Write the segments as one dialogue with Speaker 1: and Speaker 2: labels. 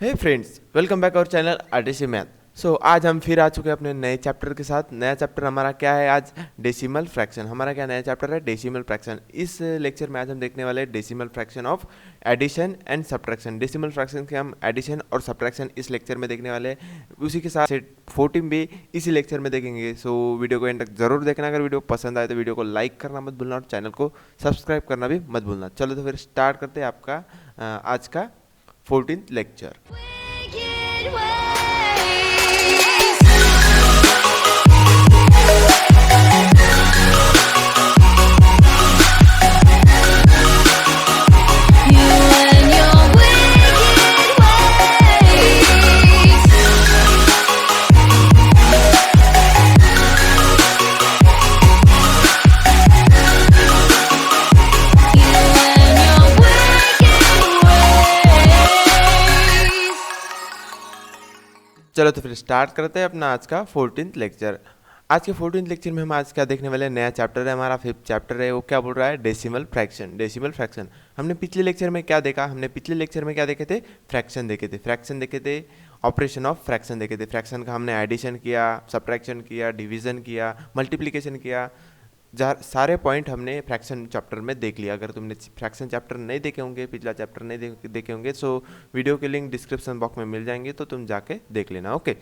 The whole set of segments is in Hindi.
Speaker 1: Hey friends, welcome back our channel RTC math. आज हम फिर आ चुके हैं अपने नए चैप्टर के साथ। नया चैप्टर हमारा क्या है आज? Decimal fraction. हमारा क्या नया चैप्टर है? Decimal fraction. इस लेक्चर में आज हम देखने वाले हैं decimal fraction of addition and subtraction. Decimal fraction के हम एडिशन और सब्ट्रैक्शन इस लेक्चर में देखने वाले हैं। उसी के साथ 14 भी इसी लेक्चर में देखेंगे। वीडियो को एंड तक जरूर देखना। अगर वीडियो पसंद आए तो वीडियो को लाइक करना मत भूलना और चैनल को सब्सक्राइब करना भी मत भूलना। चलो तो फिर स्टार्ट करते हैं आपका आज का 14th लेक्चर। चलो तो फिर स्टार्ट करते हैं अपना आज का 14th लेक्चर। आज के 14th लेक्चर में हम आज क्या देखने वाले हैं? नया चैप्टर है हमारा, 5th चैप्टर है। वो क्या बोल रहा है? Decimal fraction. डेसिमल फ्रैक्शन हमने पिछले लेक्चर में क्या देखा? हमने पिछले लेक्चर में क्या देखे थे? फ्रैक्शन देखे थे। फ्रैक्शन देखे थे, ऑपरेशन ऑफ फ्रैक्शन देखे थे। फ्रैक्शन का हमने एडिशन किया, सब्ट्रैक्शन किया, डिवीजन किया, मल्टीप्लिकेशन किया। सारे पॉइंट हमने फ्रैक्शन चैप्टर में देख लिया। अगर तुमने फ्रैक्शन चैप्टर नहीं देखे होंगे, पिछला चैप्टर नहीं देखे होंगे, वीडियो के लिंक डिस्क्रिप्शन बॉक्स में मिल जाएंगे, तो तुम जाके देख लेना। ओके,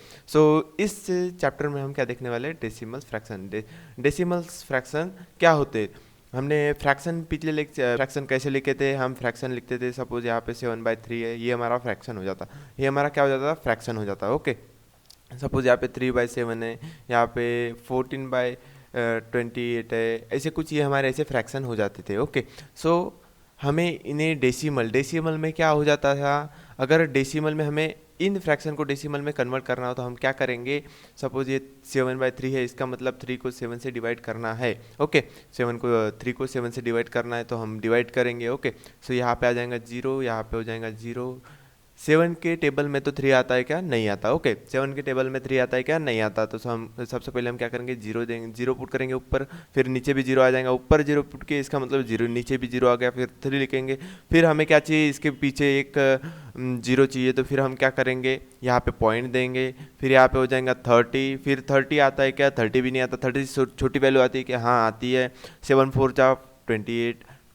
Speaker 1: इस चैप्टर में हम क्या देखने वाले हैं? Decimal fraction. डेसिमल फ्रैक्शन क्या होते हैं? हमने फ्रैक्शन पिछले लेक्चर फ्रैक्शन कैसे लिखे थे? हम फ्रैक्शन लिखते थे, सपोज यहाँ पे 7/3 है, ये हमारा फ्रैक्शन हो जाता। ये हमारा क्या हो जाता? फ्रैक्शन हो जाता। ओके, सपोज यहाँ पे 3/7 है, यहाँ पे 14/28 है, ऐसे कुछ ये हमारे ऐसे फ्रैक्शन हो जाते थे। ओके, हमें इन्हें डेसिमल में क्या हो जाता था? अगर डेसिमल में हमें इन फ्रैक्शन को डेसिमल में कन्वर्ट करना हो तो हम क्या करेंगे? सपोज ये 7/3 है, इसका मतलब 3 को 7 से डिवाइड करना है। ओके, 3 को 7 से डिवाइड करना है तो हम डिवाइड करेंगे। ओके, यहाँ पे आ जाएगा 0, यहाँ पे हो जाएगा 0। 7 के टेबल में तो 3 आता है क्या? नहीं आता। ओके, 7 के टेबल में 3 आता है क्या? नहीं आता। तो हम सबसे पहले हम क्या करेंगे? 0 देंगे, 0 पुट करेंगे ऊपर, फिर नीचे भी 0 आ जाएगा। ऊपर 0 पुट के इसका मतलब 0, नीचे भी 0 आ गया, फिर 3 लिखेंगे। फिर हमें क्या चाहिए? इसके पीछे एक 0 चाहिए, तो फिर हम क्या करेंगे? यहाँ पे पॉइंट देंगे, फिर यहाँ पे हो जाएगा 30। फिर 30 आता है क्या? 30 भी नहीं आता। 30 से छोटी वैल्यू आती है क्या? हाँ आती है। 7 4 जा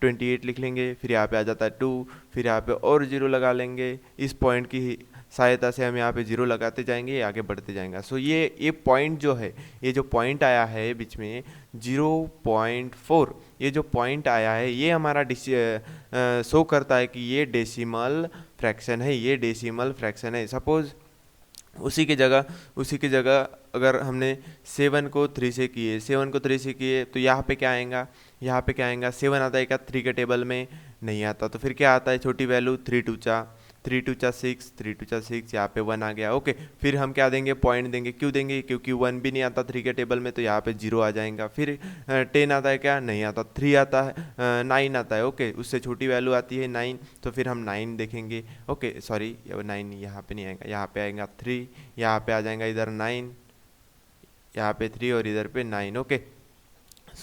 Speaker 1: 28 लिख लेंगे। फिर यहाँ पे आ जाता है 2, फिर यहाँ पे और 0 लगा लेंगे। इस पॉइंट की सहायता से हम यहाँ पे 0 लगाते जाएंगे, आगे बढ़ते जाएंगे। ये पॉइंट जो है, ये जो पॉइंट आया है बीच में 0.4, ये जो पॉइंट आया है ये हमारा शो करता है कि ये डेसिमल फ्रैक्शन है। ये डेसिमल फ्रैक्शन है। सपोज उसी की जगह अगर हमने 7 को 3 से किए तो यहाँ पे क्या आएगा? यहाँ पे क्या आएगा? 7 आता है क्या 3 के टेबल में? नहीं आता। तो फिर क्या आता है? छोटी वैल्यू 3 2 जा 6, यहाँ पे 1 आ गया। ओके, फिर हम क्या देंगे? पॉइंट देंगे। क्यों देंगे? क्योंकि 1 भी नहीं आता 3 के टेबल में, तो यहाँ पे 0 आ जाएगा। फिर 10 आता है क्या? नहीं आता। 3 आता है, 9 आता है। ओके, उससे छोटी वैल्यू आती है 9, तो फिर हम 9 देखेंगे। ओके, सॉरी 9 यहाँ पे नहीं आएगा, यहाँ पे आएगा 3, यहाँ पे आ जाएगा इधर 9, यहाँ पे 3 और इधर पे 9। ओके,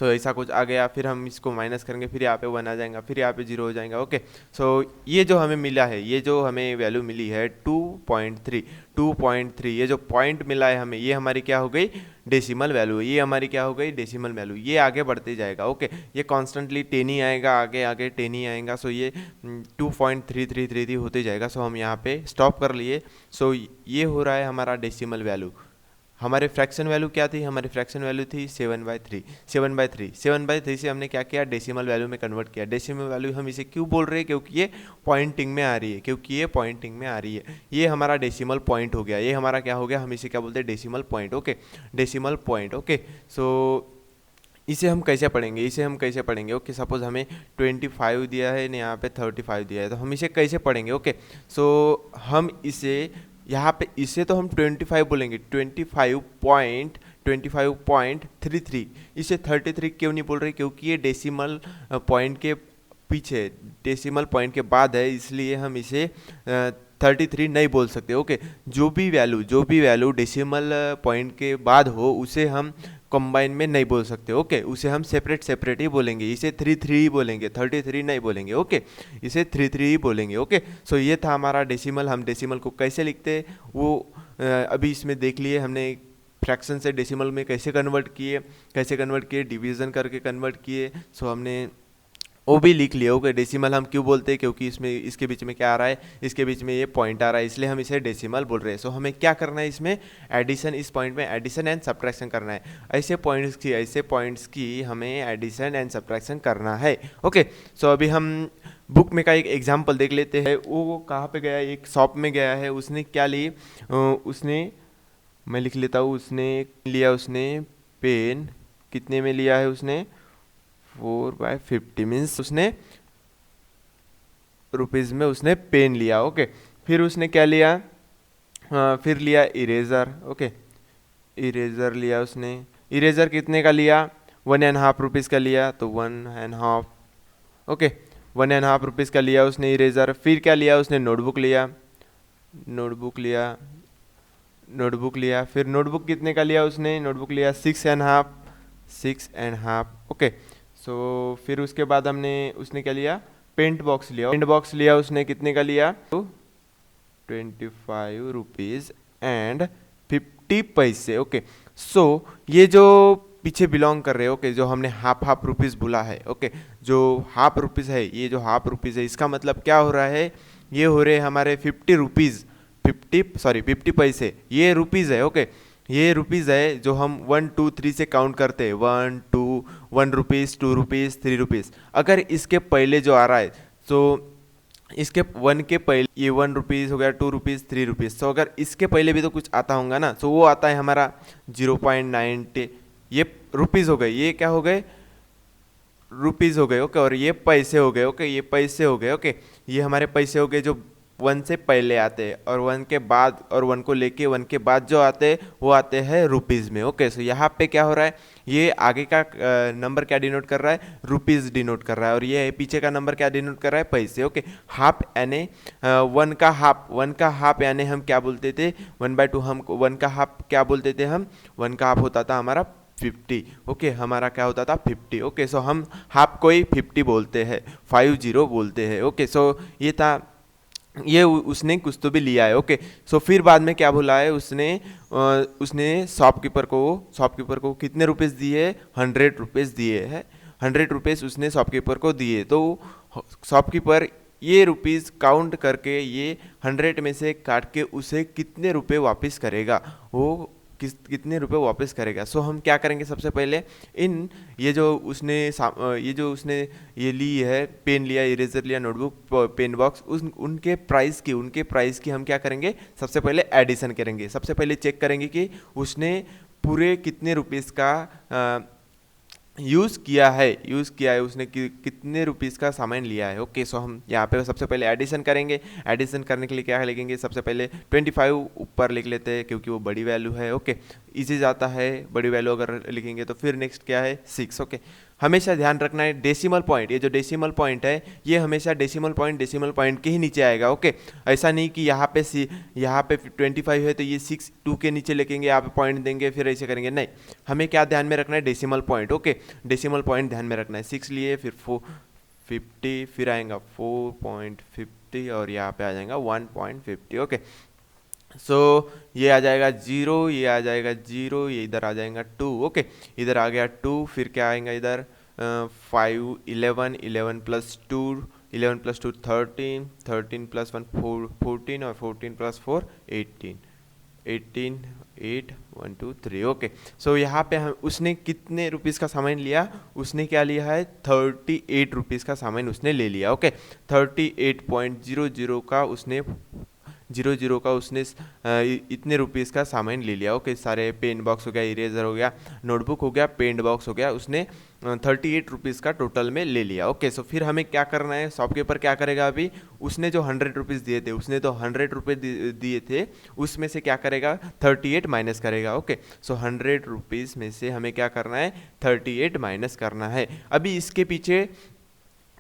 Speaker 1: ऐसा कुछ आ गया। फिर हम इसको माइनस करेंगे, फिर यहाँ पे 1 आ जाएगा, फिर यहाँ पे 0 हो जाएगा। ओके, ये जो हमें मिला है, ये जो हमें वैल्यू मिली है 2.3, ये जो पॉइंट मिला है हमें, ये हमारी क्या हो गई? Decimal value. ये हमारी क्या हो गई? Decimal value. ये आगे बढ़ते जाएगा। ओके, ये कॉन्स्टेंटली 10 ही आएगा, आगे आगे 10 ही आएगा। ये 2.3333 होते जाएगा। हम यहाँ पे स्टॉप कर लिए। ये हो रहा है हमारा डेसिमल वैल्यू। हमारे फ्रैक्शन वैल्यू क्या थी? हमारी फ्रैक्शन वैल्यू थी 7/3। 7/3 से हमने क्या किया? डेसिमल वैल्यू में कन्वर्ट किया। डेसिमल वैल्यू हम इसे क्यों बोल रहे हैं? क्योंकि ये पॉइंटिंग में आ रही है। ये हमारा डेसिमल पॉइंट हो गया। ये हमारा क्या हो गया? हम इसे क्या बोलते हैं? Decimal point. Okay, decimal point. Okay, इसे हम कैसे पढ़ेंगे? ओके, सपोज हमें 25 दिया है, यहाँ पे 35 दिया है, तो हम इसे कैसे पढ़ेंगे? ओके, हम यहाँ पे इसे तो हम 25 बोलेंगे, 25.33। इसे 33 क्यों नहीं बोल रहे? क्योंकि ये डेसिमल पॉइंट के पीछे, डेसिमल पॉइंट के बाद है, इसलिए हम इसे 33 नहीं बोल सकते। ओके, जो भी वैल्यू डेसिमल पॉइंट के बाद हो उसे हम कंबाइन में नहीं बोल सकते, ओके। उसे हम सेपरेट सेपरेट ही बोलेंगे, इसे 3 ही बोलेंगे, 33 नहीं बोलेंगे, ओके। इसे 3 ही बोलेंगे, ओके। सो ये था हमारा डेसिमल। हम डेसिमल को कैसे लिखते वो अभी इसमें देख लिए हमने, फ्रैक्शन से डेसिमल में कैसे कन्वर्ट किए, डिवीज़न करके कन्वर्ट किए। सो हमने वो भी लिख लिया, ओके। डेसिमल हम क्यों बोलते हैं, क्योंकि इसमें इसके बीच में क्या आ रहा है, इसके बीच में ये पॉइंट आ रहा है, इसलिए हम इसे डेसिमल बोल रहे हैं। सो हमें क्या करना है इसमें, एडिशन, इस पॉइंट में एडिशन एंड सब्ट्रैक्शन करना है। ऐसे पॉइंट्स की हमें एडिशन एंड सब्ट्रैक्शन करना है, ओके। सो अभी हम बुक में का एक एग्जाम्पल देख लेते हैं। वो कहाँ पे गया, एक शॉप में गया है, उसने क्या ली, मैं लिख लेता हूँ, उसने पेन कितने में लिया है, उसने 4/50 मीन्स उसने रुपीज़ में उसने पेन लिया, ओके। फिर उसने क्या लिया, फिर लिया इरेज़र, ओके। इरेज़र लिया उसने, इरेज़र कितने का लिया, 1.5 रुपीज़ का लिया, तो 1.5, ओके। 1.5 रुपीज़ का लिया उसने इरेज़र। फिर क्या लिया उसने, नोटबुक लिया। फिर नोटबुक कितने का लिया उसने, नोटबुक लिया 6.5, ओके। सो फिर उसके बाद उसने क्या लिया, पेंट बॉक्स लिया उसने, कितने का लिया, तो 25 रुपीज़ एंड 50 पैसे, ओके। सो ये जो पीछे बिलोंग कर रहे हैं, ओके, जो हमने हाफ रुपीज़ बोला है, ओके, जो हाफ रुपीज़ है, ये जो हाफ रुपीज़ है, इसका मतलब क्या हो रहा है, ये हो रहे हमारे 50 पैसे, ये रुपीज़ है, ओके। ये रुपीज़ है जो हम 1 2 3 से काउंट करते हैं, 1 रुपीज़, 2 रुपीज़, 3 रुपीज़। अगर इसके पहले जो आ रहा है, तो इसके 1 के पहले ये 1 रुपीज़ हो गया, 2 रुपीज़, 3 रुपीज़। तो अगर इसके पहले भी तो कुछ आता होगा ना, तो वो आता है हमारा 0.90, ये रुपीज़ हो गए, ये क्या हो गए, रुपीज़ हो गए, ओके। और ये पैसे हो गए, ओके, ये पैसे हो गए, ओके। ये हमारे पैसे हो गए जो 1 से पहले आते हैं, और 1 के बाद, और 1 को लेके 1 के बाद जो आते हैं वो आते हैं रुपीज़ में, ओके। सो यहाँ पे क्या हो रहा है, ये आगे का नंबर क्या डिनोट कर रहा है, रुपीज़ डिनोट कर रहा है, और ये पीछे का नंबर क्या डिनोट कर रहा है, पैसे, ओके। हाफ यानी 1 का हाफ यानी हम क्या बोलते थे, 1/2, हम 1 का हाफ क्या बोलते थे, हम 1 का हाफ होता था हमारा 50, ओके। हमारा क्या होता था 50, ओके। सो हम हाफ को ही 50 बोलते हैं, 50 बोलते हैं, ओके। सो ये था, ये उसने कुछ तो भी लिया है, ओके। सो फिर बाद में क्या बोला है उसने शॉपकीपर को कितने रुपीज़ दिए, 100 रुपीज़ दिए हैं, 100 रुपीज़ उसने शॉपकीपर को दिए। तो शॉपकीपर ये रुपीज़ काउंट करके, ये 100 में से काट के उसे कितने रुपए वापस करेगा, वो कितने रुपए वापस करेगा। सो हम क्या करेंगे, सबसे पहले ये जो उसने ये ली है, पेन लिया, इरेजर लिया, नोटबुक, पेन बॉक्स, उनके प्राइस की हम क्या करेंगे, सबसे पहले एडिशन करेंगे। सबसे पहले चेक करेंगे कि उसने पूरे कितने रुपीज़ का यूज़ किया है, उसने कितने रुपीज़ का सामान लिया है, ओके। सो हम यहाँ पे सबसे पहले एडिशन करेंगे। एडिशन करने के लिए क्या लिखेंगे, सबसे पहले 25 ऊपर लिख लेते हैं, क्योंकि वो बड़ी वैल्यू है, ओके। इजी जाता है, बड़ी वैल्यू अगर लिखेंगे तो। फिर नेक्स्ट क्या है, 6, ओके। हमेशा ध्यान रखना है डेसिमल पॉइंट, ये जो डेसिमल पॉइंट है, ये हमेशा डेसिमल पॉइंट के ही नीचे आएगा, ओके। ऐसा नहीं कि यहाँ पे 25 है तो ये 6 2 के नीचे लिखेंगे, यहाँ पे पॉइंट देंगे, फिर ऐसे करेंगे, नहीं। हमें क्या ध्यान में रखना है, decimal point, okay. Decimal point ध्यान में रखना है। 6 लिए, फिर 450, फिर आएगा 4.50, और यहाँ पे आ जाएगा 1.50, ओके। सो ये आ जाएगा 0, ये आ जाएगा 0, ये इधर आ जाएगा 2, ओके। इधर आ गया 2, फिर क्या आएगा इधर 5 11 11 प्लस 2 13 13 प्लस 1 14, और 14 प्लस 4 18 8 1 2 3, ओके। सो यहाँ पे हम उसने कितने रुपीज़ का सामान लिया, उसने क्या लिया है, 38 रुपीज़ का सामान उसने ले लिया, ओके। 38.00 का उसने 00 का उसने इतने रुपीज़ का सामान ले लिया, ओके। सारे पेन बॉक्स हो गया, इरेजर हो गया, नोटबुक हो गया, पेंट बॉक्स हो गया, उसने 38 रुपीज़ का टोटल में ले लिया, ओके। सो फिर हमें क्या करना है, शॉपकीपर क्या करेगा, अभी उसने जो 100 रुपीज़ दिए थे, उसने तो 100 रुपये दिए थे, उसमें से क्या करेगा, 38 माइनस करेगा, ओके। सो 100 रुपीज़ में से हमें क्या करना है, 38 माइनस करना है। अभी इसके पीछे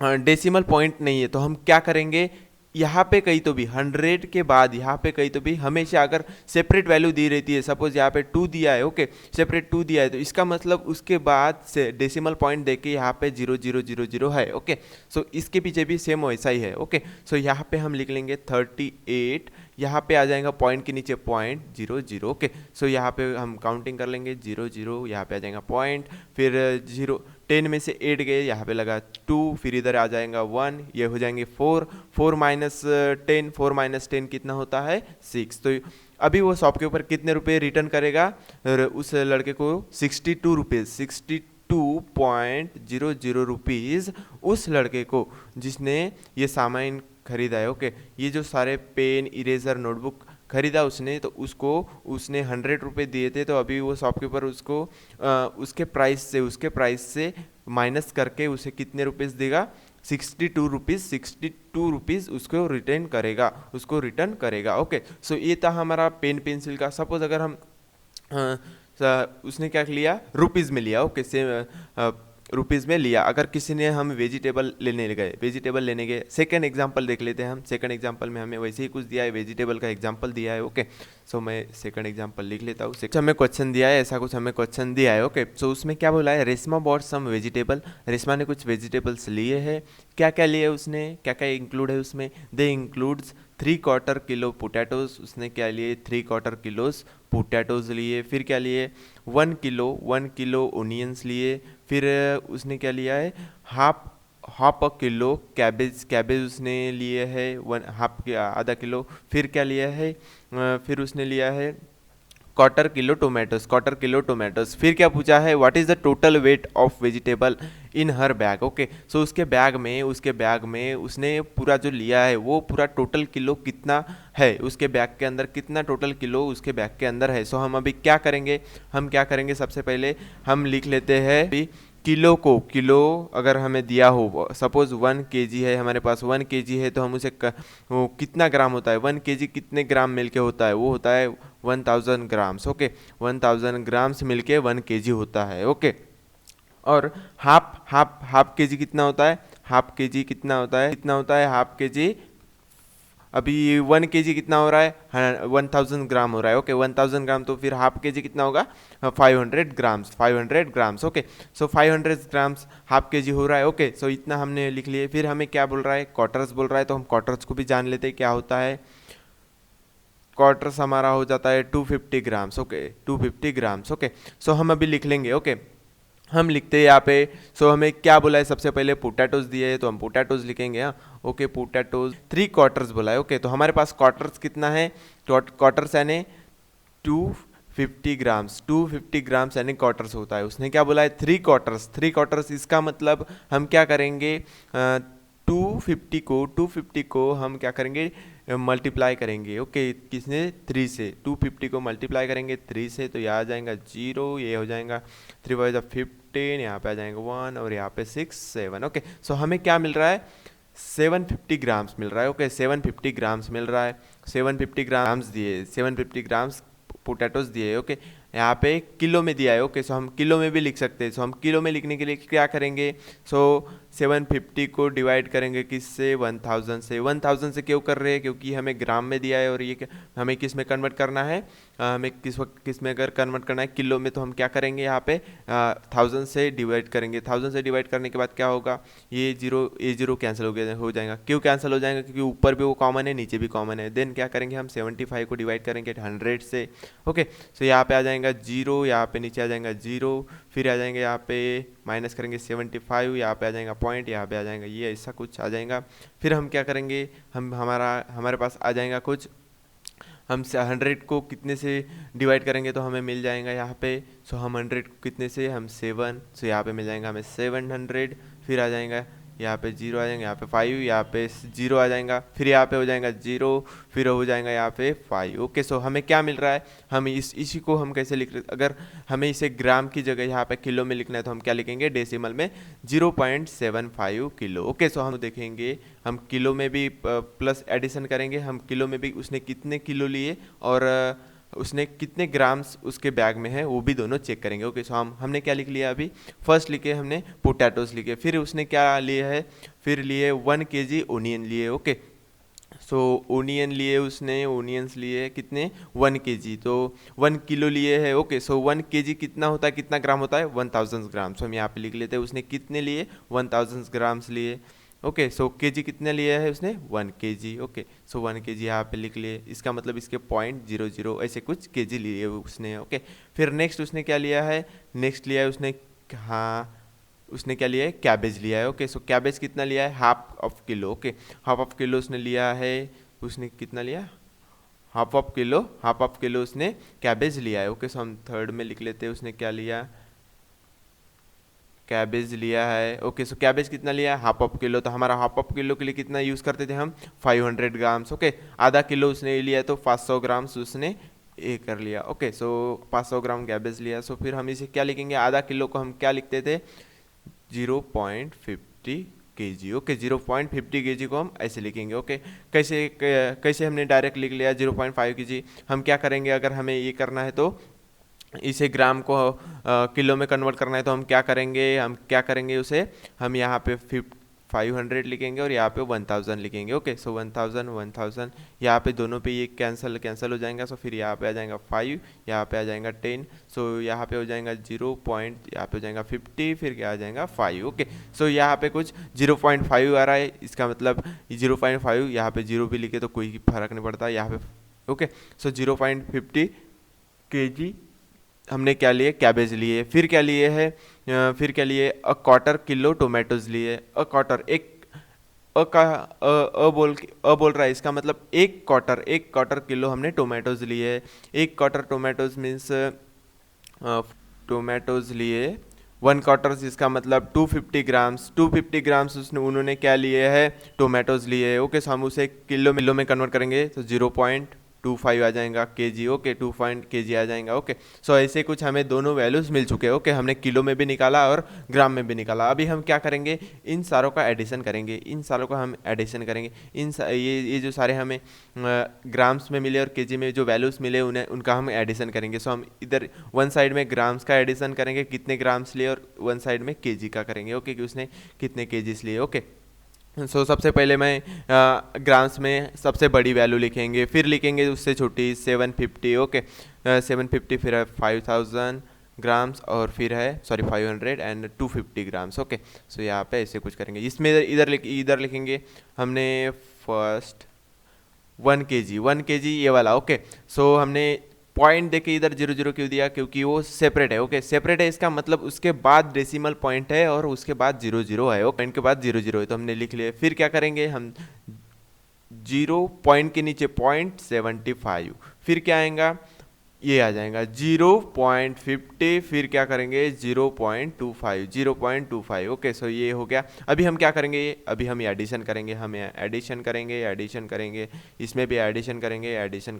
Speaker 1: डेसिमल पॉइंट नहीं है, तो हम क्या करेंगे, यहाँ पे कहीं तो भी 100 के बाद यहाँ पे कहीं तो भी हमेशा अगर सेपरेट वैल्यू दी रहती है, सपोज यहाँ पे 2 दिया है, ओके, सेपरेट 2 दिया है, तो इसका मतलब उसके बाद से डेसिमल पॉइंट देके यहाँ पे 0000 है, ओके। सो इसके पीछे भी सेम वैसा ही है, ओके। सो यहाँ पे हम लिख लेंगे 38, यहाँ पे आ जाएगा पॉइंट के नीचे 0.00, ओके। सो यहाँ पे हम काउंटिंग कर लेंगे 00, यहाँ पे आ जाएगा पॉइंट, फिर 10 में से 8 गए, यहाँ पे लगा 2, फिर इधर आ जाएगा 1, ये हो जाएंगे 4, 4 माइनस 10, 4 माइनस 10 कितना होता है 6। तो अभी वो शॉप के ऊपर कितने रुपए रिटर्न करेगा उस लड़के को 62 रुपीज़, 62.00 रुपीज़ उस लड़के को जिसने ये सामान खरीदा है, ओके। ये जो सारे पेन, इरेजर, नोटबुक खरीदा उसने, तो उसको उसने 100 रुपये दिए थे, तो अभी वो शॉपकीपर उसको उसके प्राइस से माइनस करके उसे कितने रुपीस देगा 62 रुपीज़, 62 रुपीज़ उसको रिटर्न करेगा, ओके। सो ये था हमारा पेन पेंसिल का। सपोज अगर हम उसने क्या लिया रुपीज़ में लिया, ओके, सेम रुपीज़ में लिया। अगर किसी ने हम वेजिटेबल लेने गए, सेकंड एग्जांपल देख लेते हैं हम। सेकंड एग्जांपल में हमें वैसे ही कुछ दिया है, वेजिटेबल का एग्जांपल दिया है, ओके। सो मैं सेकंड एग्जांपल लिख लेता हूँ। हमें क्वेश्चन दिया है, ऐसा कुछ हमें क्वेश्चन दिया है, ओके। सो उसमें क्या बोला है, Reshma bought some vegetable, Reshma ने कुछ वेजिटेबल्स लिए हैं। क्या क्या लिए उसने, क्या क्या इंक्लूड है उसमें, दे इंक्लूड्स 3/4 किलो पोटैटोज, उसने क्या लिए 3/4 किलोज पोटैटोज लिए। फिर क्या लिए 1 किलो ओनियंस लिए। फिर उसने क्या लिया है हाफ अ किलो कैबेज उसने लिए है, आधा किलो। फिर क्या लिया है फिर उसने लिया है क्वार्टर किलो टोमेटोज। फिर क्या पूछा है, what is the total weight of vegetable in her bag, okay. So उसके बैग में उसने पूरा जो लिया है वो पूरा टोटल किलो कितना है, उसके बैग के अंदर कितना टोटल किलो उसके बैग के अंदर है। सो हम अभी क्या करेंगे, सबसे पहले हम लिख लेते हैं किलो अगर हमें दिया हो, सपोज 1 केजी है हमारे पास, 1 केजी है, तो हम उसे वो कितना ग्राम होता है, 1 केजी कितने ग्राम मिलके होता है, वो होता है 1000 ग्राम्स, ओके। 1000 ग्राम्स मिलके 1 केजी होता है, ओके। और हाफ केजी कितना होता है, हाफ केजी, अभी 1 केजी कितना हो रहा है 1000 ग्राम हो रहा है, ओके। 1000 ग्राम, तो फिर हाफ केजी कितना होगा 500 ग्राम्स, ओके। सो 500 ग्राम्स हाफ केजी हो रहा है, ओके। सो इतना हमने लिख लिए। फिर हमें क्या बोल रहा है, क्वार्टर्स बोल रहा है, तो हम क्वार्टर्स को भी जान लेते हैं क्या होता है। क्वार्टर्स हमारा हो जाता है 250 grams, okay, 250 grams, okay. So हम अभी लिख लेंगे, ओके। हम लिखते हैं यहाँ पे। सो हमें क्या बोला है, सबसे पहले पोटैटोज दिए है, तो हम पोटैटोज लिखेंगे, हाँ, ओके। पोटैटोज 3/4 बोला है, ओके। तो हमारे पास क्वार्टर्स कितना है, क्वार्टर्स यानी 250 ग्राम्स यानी क्वार्टर्स होता है। उसने क्या बोला है 3/4, इसका मतलब हम क्या करेंगे 250 को हम क्या करेंगे मल्टीप्लाई करेंगे, ओके, किसने 3 से, 250 को मल्टीप्लाई करेंगे 3 से, तो यहाँ आ जाएगा 0, ये हो जाएगा 3 बाई 15, यहाँ पे आ जाएगा 1 और यहाँ पे 6 7, ओके। सो हमें क्या मिल रहा है 750 ग्राम्स मिल रहा है, ओके। 750 ग्राम्स मिल रहा है, 750 ग्राम्स दिए, 750 ग्राम्स पोटैटोज दिए, ओके। यहाँ पे किलो में दिया है, ओके। सो हम किलो में भी लिख सकते हैं। सो हम किलो में लिखने के लिए क्या करेंगे, सो 750 को डिवाइड करेंगे किससे 1000 से। 1000 से क्यों कर रहे हैं, क्योंकि हमें ग्राम में दिया है और ये हमें किस में कन्वर्ट करना है, हमें किस में अगर कन्वर्ट करना है किलो में, तो हम क्या करेंगे यहाँ पे 1000 से डिवाइड करेंगे। 1000 से डिवाइड करने के बाद क्या होगा, ये जीरो कैंसिल हो जाएगा। क्यों कैंसिल हो जाएगा, क्योंकि ऊपर भी वो कॉमन है, नीचे भी कॉमन है। देन क्या करेंगे हम 75 को डिवाइड करेंगे 100 से, ओके। सो यहाँ पे आ जाएगा 0, यहाँ पे नीचे आ जाएगा 0, फिर आ जाएंगे यहाँ पे माइनस करेंगे 75, यहाँ पे आ जाएगा पॉइंट, यहाँ पे आ जाएगा ये ऐसा कुछ आ जाएगा। फिर हम क्या करेंगे, हमारे पास आ जाएगा कुछ, हम 100 को कितने से डिवाइड करेंगे तो हमें मिल जाएगा यहाँ पे। सो हम 100 को कितने से, हम 7, सो यहाँ पे मिल जाएगा हमें 700। फिर आ जाएगा यहाँ पे 0 आ जाएंगे, यहाँ पे 5, यहाँ पे 0 आ जाएगा, फिर यहाँ पे हो जाएगा 0, फिर हो जाएगा यहाँ पे 5, ओके। सो हमें क्या मिल रहा है, हम इसी को हम कैसे लिख रहे, अगर हमें इसे ग्राम की जगह यहाँ पे किलो में लिखना है तो हम क्या लिखेंगे डेसिमल में 0.75 किलो, ओके। सो हम देखेंगे, हम किलो में भी प्लस एडिशन करेंगे, हम किलो में भी उसने कितने किलो लिए और उसने कितने ग्राम्स उसके बैग में है वो भी दोनों चेक करेंगे, ओके। सो हमने क्या लिख लिया, अभी फर्स्ट लिखे हमने पोटैटोज लिखे, फिर उसने क्या लिए है, फिर लिए 1 केजी ओनियन लिए, ओके। सो ओनियन लिए उसने, ओनियंस लिए कितने 1 kg, तो 1 किलो लिए है। ओके, सो 1 kg कितना होता है, कितना ग्राम होता है 1000 ग्राम। सो हम यहाँ पे लिख लेते हैं उसने कितने लिए 1000 ग्राम्स लिए। ओके, सो केजी कितने लिया है उसने 1 kg। ओके, सो 1 kg यहाँ पे लिख लिए, इसका मतलब इसके 0.00 ऐसे कुछ केजी लिए उसने। ओके, फिर नेक्स्ट उसने क्या लिया है, नेक्स्ट लिया है उसने, हाँ उसने क्या लिया है, कैबेज लिया है। ओके, सो कैबेज कितना लिया है, half of kilo. Okay, half of kilo उसने लिया है, उसने कितना लिया, half of kilo, half of kilo उसने कैबेज लिया है। ओके, सो हम थर्ड में लिख लेते हैं उसने क्या लिया, कैबेज लिया है। ओके, सो कैबेज कितना लिया है, हाफ ऑफ किलो। तो हमारा हाफ ऑफ किलो के लिए कितना यूज़ करते थे हम 500 ग्राम्स। ओके, आधा किलो उसने लिया तो 500 ग्राम्स उसने ये कर लिया। ओके, सो 500 ग्राम कैबेज लिया। सो फिर हम इसे क्या लिखेंगे, आधा किलो को हम क्या लिखते थे 0.50 kg। ओके, 0.50 kg को हम ऐसे लिखेंगे। ओके, कैसे हमने डायरेक्ट लिख लिया 0.5 kg। हम क्या करेंगे, अगर हमें ये करना है तो इसे ग्राम को किलो में कन्वर्ट करना है तो हम क्या करेंगे उसे, हम यहाँ पे 500 लिखेंगे और यहाँ पे 1000 लिखेंगे। ओके, सो 1000 यहाँ पे दोनों पे ये कैंसिल हो जाएगा। सो फिर यहाँ पे आ जाएगा 5, यहाँ पे आ जाएगा 10, सो यहाँ पे हो जाएगा 0 पॉइंट, यहाँ पे हो जाएगा 50, फिर क्या आ जाएगा 5। ओके, सो यहाँ पे कुछ 0.5 आ रहा है, इसका मतलब 0.5, यहाँ पे 0 भी लिखे तो कोई फर्क नहीं पड़ता यहाँ पे। ओके, सो 0.50 kg हमने क्या लिए, कैबेज लिए। फिर क्या लिए है, फिर क्या लिए, 1/4 किलो टोमेटोज लिए। अ क्वार्टर, एक अ का बोल रहा है, इसका मतलब एक क्वार्टर किलो हमने टोमेटोज लिए। एक क्वार्टर टोमेटोज मीन्स टोमेटोज लिए 1/4, इसका मतलब 250 ग्राम्स उन्होंने क्या लिए है, टोमेटोज लिए। ओके, सो हम उसे किलो में कन्वर्ट करेंगे तो 0.25 आ जाएगा केजी। ओके, 2 kg आ जाएगा। ओके, सो ऐसे कुछ हमें दोनों वैल्यूज मिल चुके हैं। ओके, हमने किलो में भी निकाला और ग्राम में भी निकाला। अभी हम क्या करेंगे, इन सारों का एडिशन करेंगे, ये जो सारे हमें ग्राम्स में मिले और केजी में जो वैल्यूज मिले उन्हें उनका हम एडिशन करेंगे। सो हम इधर वन साइड में ग्राम्स का एडिशन करेंगे, कितने ग्राम्स लिए, और वन साइड में केजी का करेंगे। ओके, कि उसने कितने केजीस लिए। ओके, सो सबसे पहले मैं ग्राम्स में सबसे बड़ी वैल्यू लिखेंगे, फिर लिखेंगे उससे छोटी 750। ओके, 750, फिर है 5000 ग्राम्स, और फिर है 500 एंड 250 ग्राम्स। ओके, सो यहाँ पे ऐसे कुछ करेंगे। इसमें इधर लिखेंगे हमने फर्स्ट 1 kg ये वाला। ओके, सो हमने पॉइंट देके इधर 0 क्यों दिया, क्योंकि वो सेपरेट है। ओके, सेपरेट है, इसका मतलब उसके बाद डेसिमल पॉइंट है और उसके बाद 0 है। पॉइंट के बाद 0 है, तो हमने लिख लिया। फिर क्या करेंगे हम, 0 पॉइंट के नीचे 0.75, फिर क्या आएगा, ये आ जाएगा 0.50, फिर क्या करेंगे 0.25। ओके, सो ये हो गया। अभी हम क्या करेंगे, अभी हम एडिशन करेंगे, इसमें भी एडिशन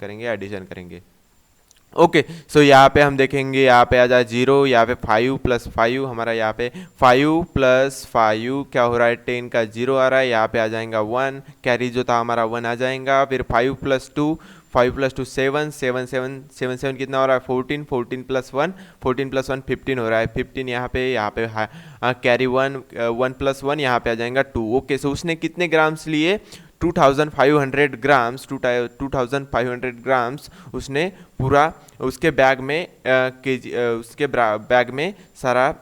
Speaker 1: करेंगे। ओके, सो यहाँ पे हम देखेंगे, यहाँ पे आ जाए 0, यहाँ पे 5 + 5, हमारा यहाँ पे 5 + 5 क्या हो रहा है, 10 का 0 आ रहा है, यहाँ पे आ जाएगा 1, कैरी जो था हमारा 1 आ जाएगा। फिर 5 + 2 7 कितना हो रहा है 14 + 1 15 हो रहा है 15, यहाँ पे कैरी 1 + 1 यहाँ पे आ जाएगा 2। ओके, सो उसने कितने ग्राम्स लिए, 2500 ग्राम्स, 2500 ग्राम्स उसने पूरा उसके बैग में उसके बैग में सारा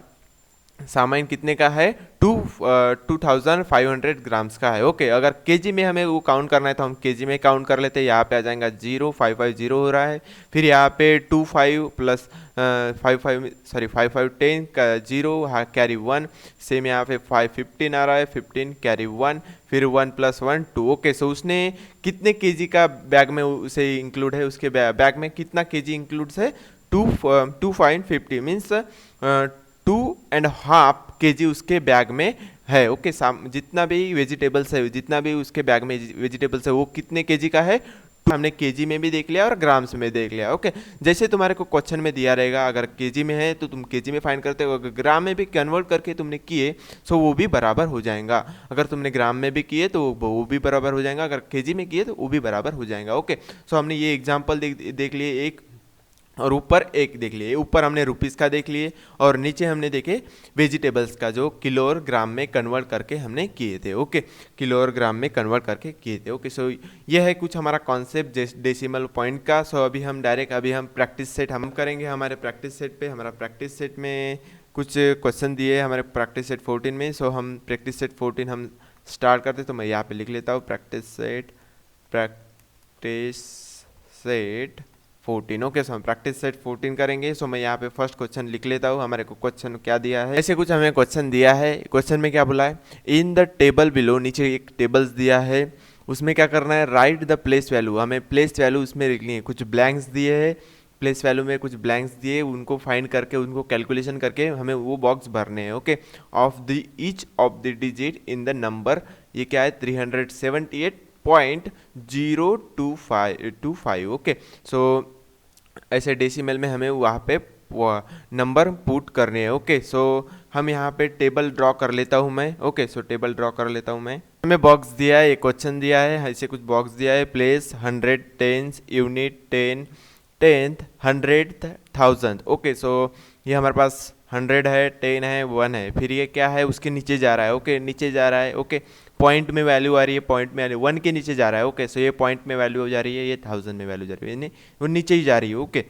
Speaker 1: सामान कितने का है, 2500 ग्राम्स का है। ओके, अगर केजी में हमें वो काउंट करना है तो हम केजी में काउंट कर लेते हैं। यहाँ पे आ जाएगा 550 हो रहा है, फिर यहाँ पे 25 + 55 10 का 0, कैरी 1, सेम यहाँ पे 515 आ रहा है, 15 कैरी 1, फिर 1 + 1 2। ओके, सो उसने कितने केजी का बैग में उसे इंक्लूड है, उसके बैग में कितना केजी इंक्लूड है, 250 मीन्स 2.5 kg उसके बैग में है। ओके, जितना भी वेजिटेबल्स है, जितना भी उसके बैग में वेजिटेबल्स है वो कितने केजी का है, हमने केजी में भी देख लिया और ग्राम्स में देख लिया। ओके, जैसे तुम्हारे को क्वेश्चन में दिया रहेगा, अगर केजी में है तो तुम केजी में फाइंड करते हो, अगर ग्राम में भी कन्वर्ट करके तुमने किए सो वो भी बराबर हो जाएगा। अगर तुमने ग्राम में भी किए तो वो भी बराबर हो जाएगा, अगर केजी में किए तो वो भी बराबर हो जाएगा। ओके, सो हमने ये एग्जाम्पल देख लिए, एक और ऊपर एक देख लिए, ऊपर हमने रुपीस का देख लिए और नीचे हमने देखे वेजिटेबल्स का जो किलो और ग्राम में कन्वर्ट करके हमने किए थे। ओके, किलो और ग्राम में कन्वर्ट करके किए थे। ओके, सो यह है कुछ हमारा कॉन्सेप्ट डेसिमल पॉइंट का। सो अभी हम प्रैक्टिस सेट हम करेंगे। हमारे प्रैक्टिस सेट पे हमारा प्रैक्टिस सेट में कुछ क्वेश्चन दिए हमारे प्रैक्टिस सेट 14 में। सो हम प्रैक्टिस सेट 14 हम स्टार्ट करते, तो मैं यहाँ पे लिख लेता हूँ प्रैक्टिस सेट 14। ओके, सो हम प्रैक्टिस सेट 14 करेंगे। सो मैं यहाँ पे फर्स्ट क्वेश्चन लिख लेता हूँ। हमारे को क्वेश्चन क्या दिया है, ऐसे कुछ हमें क्वेश्चन दिया है। क्वेश्चन में क्या बोला है, इन द टेबल बिलो, नीचे एक टेबल्स दिया है, उसमें क्या करना है, राइट द प्लेस वैल्यू, हमें प्लेस वैल्यू उसमें लिखनी है। कुछ ब्लैंक्स दिए है, प्लेस वैल्यू में कुछ ब्लैंक्स दिए, उनको फाइंड करके उनको कैलकुलेशन करके हमें वो बॉक्स भरने हैं। Okay, of the each of the digit in the number, ये क्या है 378.025। ओके, सो ऐसे डेसिमल में हमें वहाँ पे नंबर पुट करने हैं। ओके, सो हम यहाँ पे टेबल ड्रॉ कर लेता हूँ मैं। ओके, सो टेबल ड्रॉ कर लेता हूँ मैं। हमें बॉक्स दिया है, एक क्वेश्चन दिया है, ऐसे कुछ बॉक्स दिया है, place 100, tens, unit, 10, tenth, 100th, 1000। Okay, so ये हमारे पास 100 है, 10 है, 1 है, फिर ये क्या है उसके नीचे जा रहा है। ओके, नीचे जा रहा है। ओके, पॉइंट में वैल्यू आ रही है, पॉइंट में 1 के नीचे जा रहा है। ओके, सो ये पॉइंट में वैल्यू हो जा रही है, ये 1000 में वैल्यू जा रही है, नहीं वो नीचे ही जा रही है। ओके,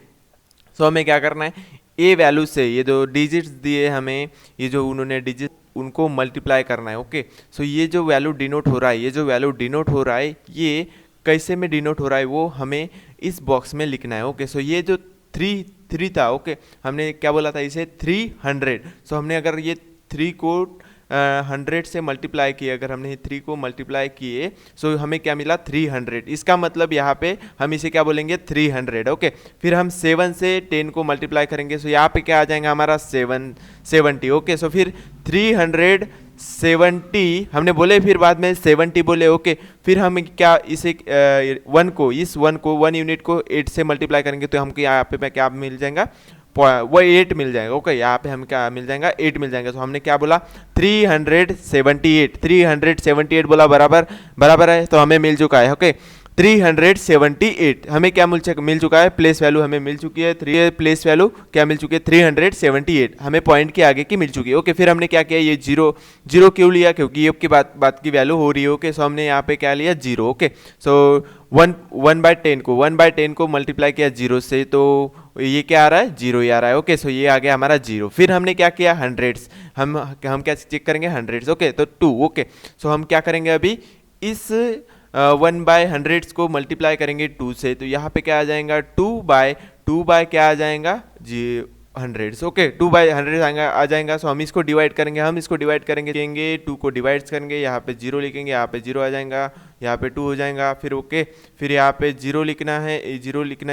Speaker 1: सो हमें क्या करना है, ए वैल्यू से ये जो डिजिट्स दिए हमें, ये जो उन्होंने डिजिट उनको मल्टीप्लाई करना है। ओके, सो ये जो वैल्यू डिनोट हो रहा है, ये जो वैल्यू डिनोट हो रहा है, ये कैसे में डिनोट हो रहा है वो हमें इस बॉक्स में लिखना है। ओके, सो ये जो 3 था, ओके, हमने क्या बोला था इसे 300। सो हमने अगर ये 3 को 100 से मल्टीप्लाई किए, अगर हमने 3 को मल्टीप्लाई किए, सो हमें क्या मिला 300। इसका मतलब यहाँ पे हम इसे क्या बोलेंगे 300। ओके, फिर हम 7 से 10 को मल्टीप्लाई करेंगे, सो यहाँ पे क्या आ जाएगा हमारा 770। ओके, सो फिर 370 हमने बोले, फिर बाद में 70 बोले। ओके, फिर हम क्या इसे 1 यूनिट को 8 से मल्टीप्लाई करेंगे, तो हमको यहाँ पे क्या मिल जाएगा, वो 8 मिल जाएगा। ओके, यहाँ पे हम क्या मिल जाएगा 8 मिल जाएगा। तो हमने क्या बोला 378 बोला, बराबर है, तो हमें मिल चुका है। ओके, 378 हमें क्या मिल चुका है, प्लेस वैल्यू हमें मिल चुकी है। प्लेस वैल्यू क्या मिल चुकी है 378 हमें पॉइंट के आगे की मिल चुकी है। ओके, फिर हमने क्या किया, ये जीरो क्यों लिया, क्योंकि ये की बात की वैल्यू हो रही है। ओके, सो हमने यहाँ पे क्या लिया 0। ओके, सो 1/10 को मल्टीप्लाई किया 0 से, तो ये क्या आ रहा है 0 ही आ रहा है। ओके, सो ये आ गया हमारा 0। फिर हमने क्या किया हंड्रेड्स, हम क्या चेक करेंगे हंड्रेड्स। ओके, तो 2। ओके, सो हम क्या करेंगे अभी इस 1/100 को मल्टीप्लाई करेंगे 2 से, तो यहाँ पे क्या आ जाएगा 2 बाय क्या आ जाएगा 100। ओके, 2/100 आ जाएगा। सो हम इसको डिवाइड करेंगे, 2 को डिवाइड करेंगे, यहाँ पे 0 लिखेंगे, यहाँ पे 0 आ जाएगा, यहाँ पे 2 हो जाएगा। फिर ओके, फिर यहाँ पे 0 लिखना है,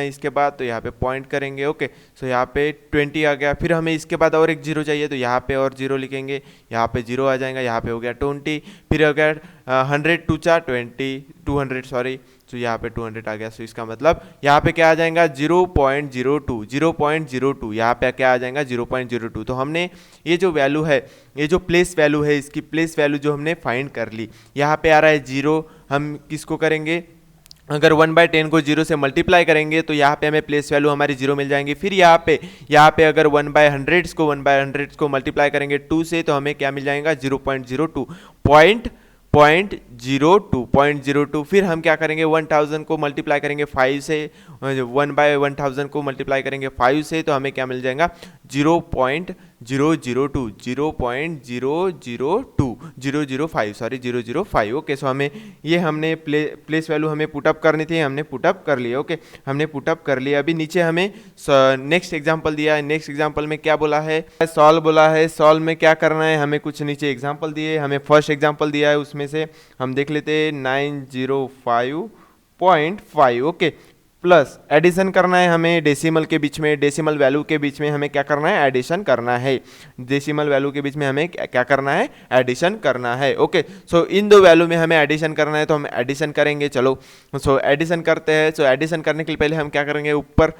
Speaker 1: इसके बाद तो यहाँ पे पॉइंट करेंगे। ओके, सो यहाँ पे 20 आ गया। फिर हमें इसके बाद और एक 0 चाहिए, तो यहाँ पे और 0 लिखेंगे, यहाँ पे 0 आ जाएगा, यहाँ पे हो गया 20। फिर हो गया 100 2 4 20, 200 सॉरी, तो यहाँ पे 200 आ गया। सो इसका मतलब यहाँ पे क्या आ जाएगा 0.02, यहाँ पे क्या आ जाएगा 0.02। तो हमने ये जो वैल्यू है, ये जो प्लेस वैल्यू है, इसकी प्लेस वैल्यू जो हमने फाइंड कर ली। यहाँ पे आ रहा है 0, हम किसको करेंगे, अगर 1/10 को 0 से मल्टीप्लाई करेंगे, तो यहाँ पे हमें प्लेस वैल्यू हमारी 0 मिल जाएंगी। फिर यहाँ पे अगर 1/100 को मल्टीप्लाई करेंगे 2 से, तो हमें क्या मिल जाएगा 0.02 0.02। फिर हम क्या करेंगे 1000 को मल्टीप्लाई करेंगे 5 से, 1/1000 को मल्टीप्लाई करेंगे 5 से, तो हमें क्या मिल जाएगा 0.005। ओके, सो हमने प्लेस वैल्यू हमें पुटअप करनी थी, हमने पुटअप कर लिया। ओके, हमने पुटअप कर लिया। अभी नीचे हमें नेक्स्ट एग्जांपल दिया है। नेक्स्ट एग्जांपल में क्या बोला है, सॉल्व बोला है। सॉल्व में क्या करना है, हमें कुछ नीचे एग्जांपल दिए, हमें फर्स्ट एग्जांपल दिया है, उसमें से हम देख लेते हैं 905.5। ओके, प्लस एडिशन करना है हमें डेसिमल के बीच में, डेसिमल वैल्यू के बीच में हमें क्या करना है, एडिशन करना है। डेसिमल वैल्यू के बीच में हमें क्या करना है, एडिशन करना है। ओके, सो इन दो वैल्यू में हमें एडिशन करना है, तो हम एडिशन करेंगे। चलो, सो एडिशन करते हैं। सो एडिशन करने के लिए पहले हम क्या करेंगे, ऊपर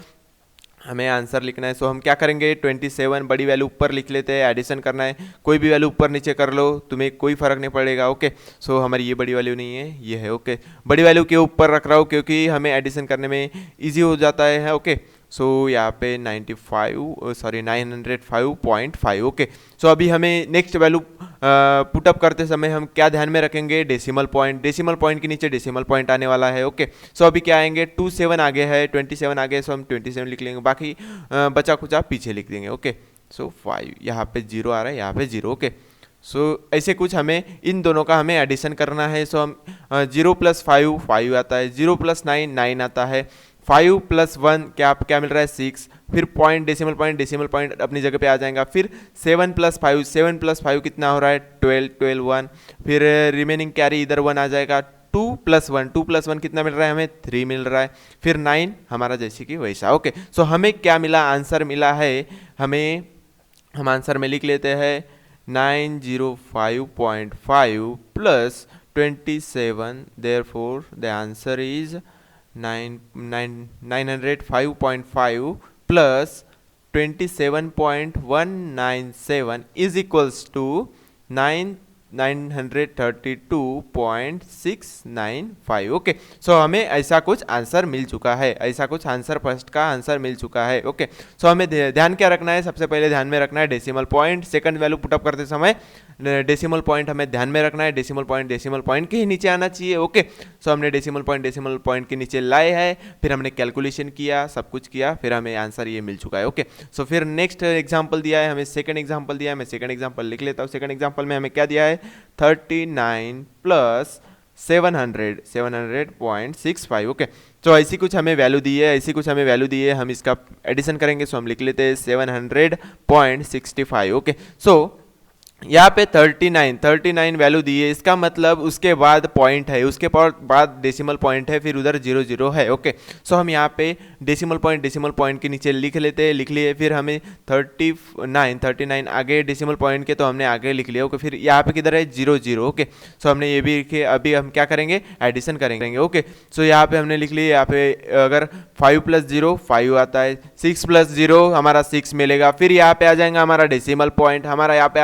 Speaker 1: हमें आंसर लिखना है। सो हम क्या करेंगे 27 बड़ी वैल्यू ऊपर लिख लेते हैं, एडिशन करना है। कोई भी वैल्यू ऊपर नीचे कर लो, तुम्हें कोई फर्क नहीं पड़ेगा। ओके, सो हमारी ये बड़ी वैल्यू नहीं है, ये है। ओके, बड़ी वैल्यू के ऊपर रख रहा हूँ क्योंकि हमें एडिशन करने में इजी हो जाता है। ओके, सो यहाँ पे 905.5 ओके। सो अभी हमें नेक्स्ट वैल्यू पुटअप करते समय हम क्या ध्यान में रखेंगे, डेसिमल पॉइंट के नीचे डेसिमल पॉइंट आने वाला है। ओके, सो अभी क्या आएंगे, 27 आगे है, 27 आगे, सो हम 27 लिख लेंगे, बाकी बचा कुचा पीछे लिख देंगे। ओके, सो 5 यहाँ पे 0 आ रहा है, यहाँ पे 0। ओके, सो ऐसे कुछ हमें इन दोनों का हमें एडिशन करना है। सो हम 0 + 5 5 आता है, 0 + 9 9 आता है, 5 + 1 क्या मिल रहा है 6, फिर पॉइंट डेसिमल पॉइंट अपनी जगह पे आ जाएगा, फिर 7 + 5 कितना हो रहा है 12 1, फिर रिमेनिंग कैरी इधर 1 आ जाएगा, 2 + 1 कितना मिल रहा है हमें 3 मिल रहा है, फिर 9 हमारा जैसे कि वैसा। ओके, सो हमें क्या मिला, आंसर मिला है हम आंसर में लिख लेते हैं 905.5 + 27, therefore the answer is 905.5 plus 27.197 is equals to 932.695। Okay, सो हमें ऐसा कुछ आंसर मिल चुका है, ऐसा कुछ आंसर फर्स्ट का आंसर मिल चुका है। ओके, सो हमें ध्यान क्या रखना है, सबसे पहले ध्यान में रखना है decimal point. Second value put up करते समय डेसिमल पॉइंट हमें ध्यान में रखना है, डेसिमल पॉइंट के ही नीचे आना चाहिए। ओके, सो हमने डेसिमल पॉइंट के नीचे लाए हैं, फिर हमने कैलकुलेशन किया, सब कुछ किया, फिर हमें आंसर ये मिल चुका है। ओके, सो फिर नेक्स्ट एग्जांपल दिया है हमें, सेकंड एग्जांपल दिया है, मैं सेकंड एग्जांपल लिख लेता हूँ। सेकंड एग्जांपल में हमें क्या दिया है, 39 + 700.65। ओके, तो ऐसी कुछ हमें वैल्यू दी है, हम इसका एडिशन करेंगे, सो हम लिख लेते हैं 700.65। ओके, सो यहाँ पे 39 वैल्यू दी है, इसका मतलब उसके बाद पॉइंट है, उसके बाद डेसिमल पॉइंट है, फिर उधर 0 है। ओके, सो हम यहाँ पे डेसिमल पॉइंट के नीचे लिख लिए, फिर हमें 39 आगे डेसिमल पॉइंट के तो हमने आगे लिख लिया। ओके, फिर यहाँ पे किधर है 0। ओके, सो हमने ये भी लिखे, अभी हम क्या करेंगे, एडिशन करेंगे। ओके, सो यहाँ पे हमने लिख लिया, यहाँ पे अगर 5 + 0 5 आता है, 6 + 0 हमारा 6 मिलेगा, फिर यहाँ पे आ जाएगा हमारा डेसिमल पॉइंट, हमारा यहाँ पर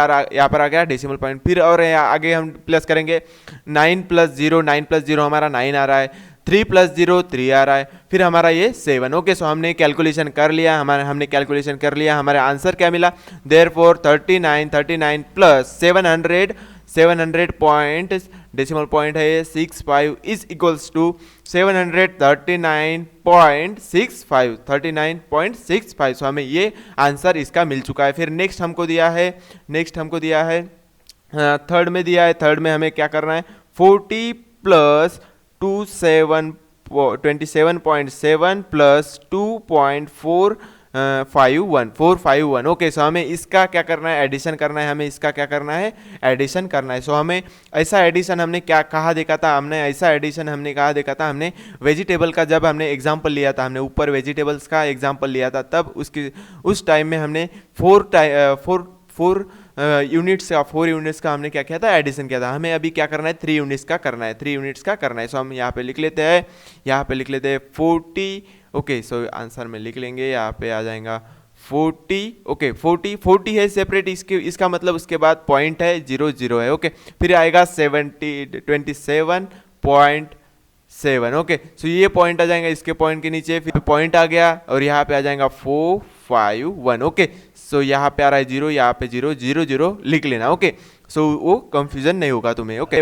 Speaker 1: आ गया डेसिमल पॉइंट, फिर और आगे हम प्लस करेंगे, 9 + 0 हमारा 9 आ रहा है, 3 + 0 3 आ रहा है, फिर हमारा ये 7। ओके, सो हमने कैलकुलेशन कर लिया, हमारे आंसर क्या मिला, देयरफॉर 39 + 700 पॉइंट डेसिमल पॉइंट है ये 65 इज इक्वल्स टू 739.65 सो हमें ये आंसर इसका मिल चुका है। फिर नेक्स्ट हमको दिया है थर्ड में थर्ड में हमें क्या करना है, 40 + 27.7 + 451। ओके, सो हमें इसका क्या करना है, एडिशन करना है, सो हमें ऐसा एडिशन हमने क्या कहा देखा था, हमने वेजिटेबल का जब हमने एग्जांपल लिया था, हमने ऊपर वेजिटेबल्स का एग्जांपल लिया था, तब उस टाइम में हमने 4 यूनिट्स का हमने क्या किया था, एडिशन किया था। हमें अभी क्या करना है, 3 यूनिट्स का करना है, सो हम यहाँ पे लिख लेते हैं 40। ओके, सो आंसर में लिख लेंगे, यहाँ पे आ जाएगा 40। ओके, 40 है सेपरेट, इसका मतलब उसके बाद पॉइंट है 0 है। ओके, फिर आएगा 27.7। ओके, सो ये पॉइंट आ जाएगा इसके पॉइंट के नीचे, फिर पॉइंट आ गया और यहाँ पे आ जाएगा 451। ओके, सो यहाँ पे आ रहा है 0, यहाँ पे 0 लिख लेना। ओके, सो वो कंफ्यूजन नहीं होगा तुम्हें। ओके,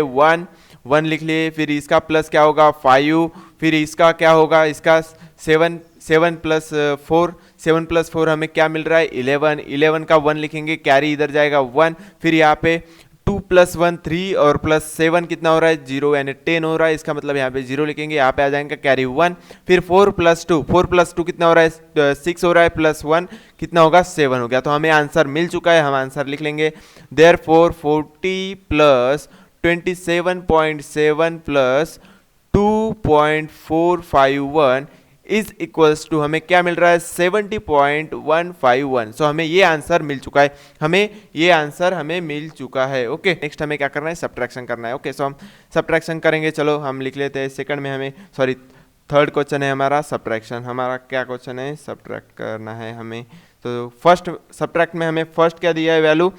Speaker 1: 1 लिख लिए, फिर इसका प्लस क्या होगा 5, फिर इसका क्या होगा, इसका 7 + 4 हमें क्या मिल रहा है 11 का 1 लिखेंगे, कैरी इधर जाएगा 1, फिर यहाँ पे 2 + 1 3 और +7 कितना हो रहा है 0, यानी 10 हो रहा है, इसका मतलब यहाँ पे 0 लिखेंगे, यहाँ पे आ जाएगा कैरी 1, फिर 4 + 2 कितना हो रहा है 6 हो रहा है, +1 कितना होगा 7 हो गया। तो हमें आंसर मिल चुका है, हम आंसर लिख लेंगे, देयरफॉर 40 + 27.7 + 2.451 इज इक्वल्स टू हमें क्या मिल रहा है 70.151। सो हमें ये आंसर मिल चुका है, ओके, नेक्स्ट हमें क्या करना है, सब्ट्रैक्शन करना है। ओके, सो हम सब्ट्रैक्शन करेंगे, चलो हम लिख लेते हैं सेकंड में हमें, सॉरी थर्ड क्वेश्चन है हमारा सब्ट्रैक्शन, हमारा क्या क्वेश्चन है, सब्ट्रैक्ट करना है हमें। तो फर्स्ट सब्ट्रैक्ट में हमें फर्स्ट क्या दिया है वैल्यू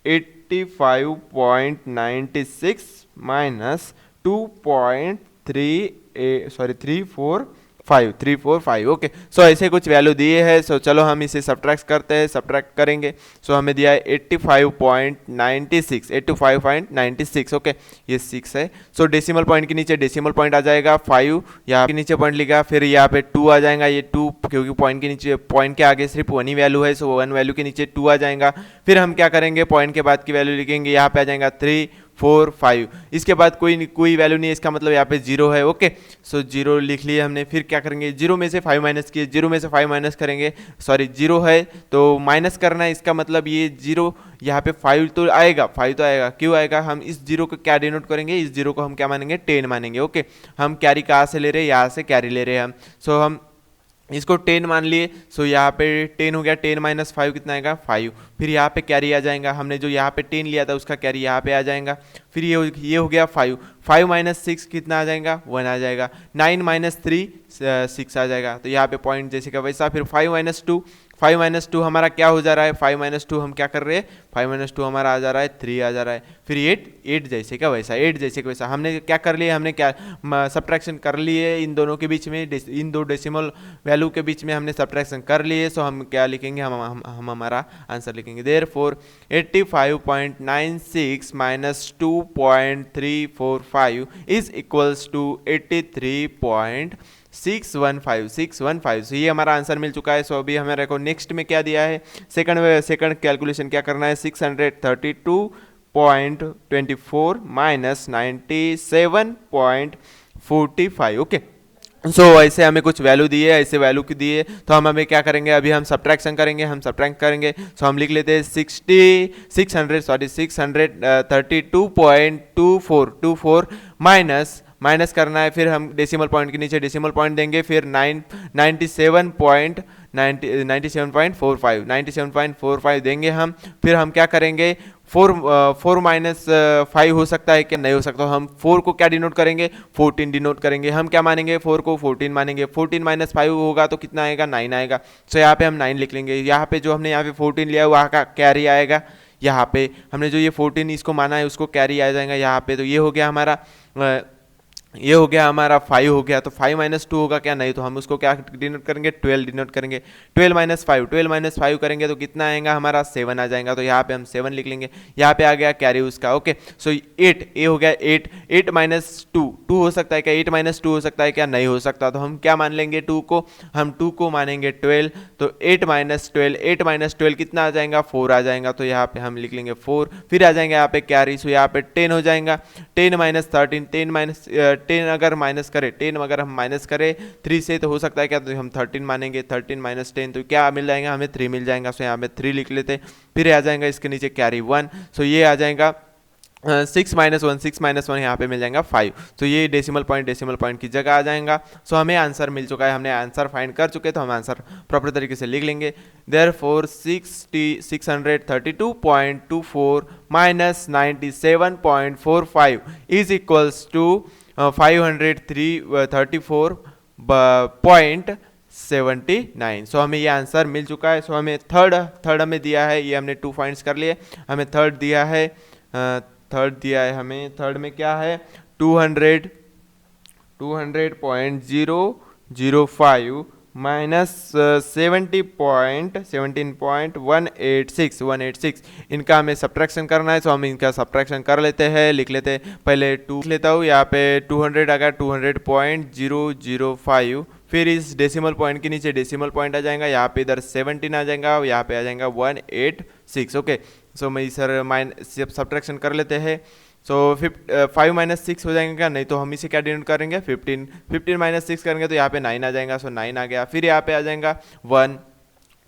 Speaker 1: 85.96 - 2.34 5 3 4 5 ओके। सो ऐसे कुछ वैल्यू दिए है। सो चलो हम इसे सब्ट्रैक्ट करते हैं, सब्ट्रैक्ट करेंगे। सो हमें दिया है 85.96, 85.96 ओके, ये 6 है। सो डेसिमल पॉइंट के नीचे डेसिमल पॉइंट आ जाएगा 5, यहाँ के नीचे पॉइंट लिखा, फिर यहाँ पे 2 आ जाएगा, ये 2 क्योंकि पॉइंट के नीचे, पॉइंट के आगे सिर्फ 1 ही वैल्यू है, सो 1 वैल्यू के नीचे 2 आ जाएगा। फिर हम क्या करेंगे, पॉइंट के बाद की वैल्यू लिखेंगे, यहाँ पे आ जाएगा 3 4 5, इसके बाद कोई वैल्यू नहीं है, इसका मतलब यहाँ पे 0 है ओके। सो 0 लिख लिए हमने। फिर क्या करेंगे, 0 में से 5 माइनस किए, 0 में से 5 माइनस करेंगे, सॉरी 0 है तो माइनस करना है, इसका मतलब ये 0 यहाँ पे 5 तो आएगा, 5 तो आएगा, क्यों आएगा, हम इस 0 को क्या डिनोट करेंगे, इस 0 को हम क्या मानेंगे, 10 मानेंगे ओके। हम कैरी कहाँ से ले रहे हैं, यहाँ से कैरी ले रहे हैं हम। सो हम इसको 10 मान लिए। सो यहाँ पे 10 हो गया, 10 माइनस 5 कितना आएगा, 5। फिर यहाँ पे कैरी आ जाएगा, हमने जो यहाँ पे 10 लिया था उसका कैरी यहाँ पे आ जाएगा। फिर ये हो गया 5, 5 माइनस 6 कितना आ जाएगा, 1 आ जाएगा। 9 माइनस 3 6 आ जाएगा, तो यहाँ पे पॉइंट जैसे का वैसा। फिर 5 माइनस 2, 5 माइनस 2 हमारा क्या हो जा रहा है, 5 माइनस 2 हम क्या कर रहे हैं, 5 माइनस 2 हमारा आ जा रहा है 3 आ जा रहा है। फिर 8 जैसे का वैसा, 8 जैसे का वैसा। हमने क्या कर लिया, हमने क्या सब्ट्रैक्शन कर लिए इन दोनों के बीच में, इन दो डेसिमल वैल्यू के बीच में हमने सब्ट्रैक्शन कर लिए। सो हम क्या लिखेंगे, हम हमारा आंसर लिखेंगे, therefore 85.96 minus 2.345 is equals to 83.615। So ये हमारा आंसर मिल चुका है। सो अभी हमारे को नेक्स्ट में क्या दिया है, सेकंड कैलकुलेशन क्या करना है, 632.24 माइनस 97.45 ओके। सो ऐसे हमें कुछ वैल्यू दिए, ऐसे वैल्यू की दिए, तो हम हमें क्या करेंगे, अभी हम सब्ट्रैक्शन करेंगे, हम सब्ट्रैक्ट करेंगे। सो हम लिख लेते हैं 632.24 माइनस करना है। फिर हम डेसिमल पॉइंट के नीचे डेसिमल पॉइंट देंगे, फिर 97.45 देंगे हम। फिर हम क्या करेंगे, 4 माइनस 5 हो सकता है क्या, नहीं हो सकता, हम 4 को क्या डिनोट करेंगे, 14 डिनोट करेंगे। हम क्या मानेंगे, 4 को 14 मानेंगे। 14 माइनस 5 होगा तो कितना आएगा, 9 आएगा। सो यहाँ पे हम 9 लिख लेंगे। यहाँ पे जो हमने यहाँ पे 14 लिया है वहाँ का कैरी आएगा, यहाँ पे हमने जो ये 14 इसको माना है उसको कैरी आ जाएगा यहाँ पे। तो ये हो गया हमारा 5 हो गया। तो 5 माइनस 2 होगा क्या, नहीं, तो हम उसको क्या डिनोट करेंगे, 12 डिनोट करेंगे। 12 माइनस 5 करेंगे तो कितना आएगा हमारा, 7 आ जाएगा। तो यहाँ पे हम 7 लिख लेंगे, यहाँ पे आ गया कैरी उसका ओके। सो 8 हो गया 8 माइनस 2 हो सकता है क्या, 8 माइनस 2 हो सकता है क्या, नहीं हो सकता। तो हम क्या मान लेंगे, 2 को, हम 2 को मानेंगे 12। तो 8 माइनस 12 कितना आ जाएगा, 4 आ जाएगा। तो यहाँ पे हम लिख लेंगे 4। फिर आ जाएंगे यहाँ पे कैरी, सो यहाँ पे 10 हो जाएगा। 10 माइनस 13, 10 अगर माइनस करें, 10 अगर हम माइनस करें 3 से तो हो सकता है क्या, तो हम 13 मानेंगे। 13 माइनस 10 तो क्या मिल जाएगा हमें, 3 मिल जाएगा। सो यहाँ पे 3 लिख लेते। फिर आ जाएगा इसके नीचे कैरी 1। सो ये आ जाएगा 6 माइनस 1 यहाँ पे मिल जाएगा 5। तो ये डेसिमल पॉइंट की जगह आ जाएगा। सो हमें आंसर मिल चुका है, हमने आंसर फाइंड कर चुके, तो हम आंसर प्रॉपर तरीके से लिख लेंगे। Therefore 632.24 minus 97.45 is equals to 534.79। So हमें ये आंसर मिल चुका है। सो हमें थर्ड हमें दिया है, ये हमने 2 पॉइंट्स कर लिए। हमें थर्ड दिया है हमें थर्ड में क्या है, 200.005 माइनस 17.186 इनका हमें सब्ट्रैक्शन करना है। तो हम इनका सब्ट्रैक्शन कर लेते हैं, लिख लेते हैं। पहले 2 लिख लेता हूँ, यहाँ पे 200 आ गया, 200.005। फिर इस डेसिमल पॉइंट के नीचे डेसिमल पॉइंट आ जाएगा, यहाँ पे इधर 17 आ जाएगा, यहाँ पे आ जाएगा 186 ओके। सो मैं सर सब्ट्रैक्शन कर लेते हैं। सो 5 माइनस 6 हो जाएंगे क्या, नहीं, तो हम इसे क्या डिनोट करेंगे, 15 माइनस 6 करेंगे तो यहाँ पे 9 आ जाएगा। सो 9 आ गया। फिर यहाँ पे आ जाएगा 1।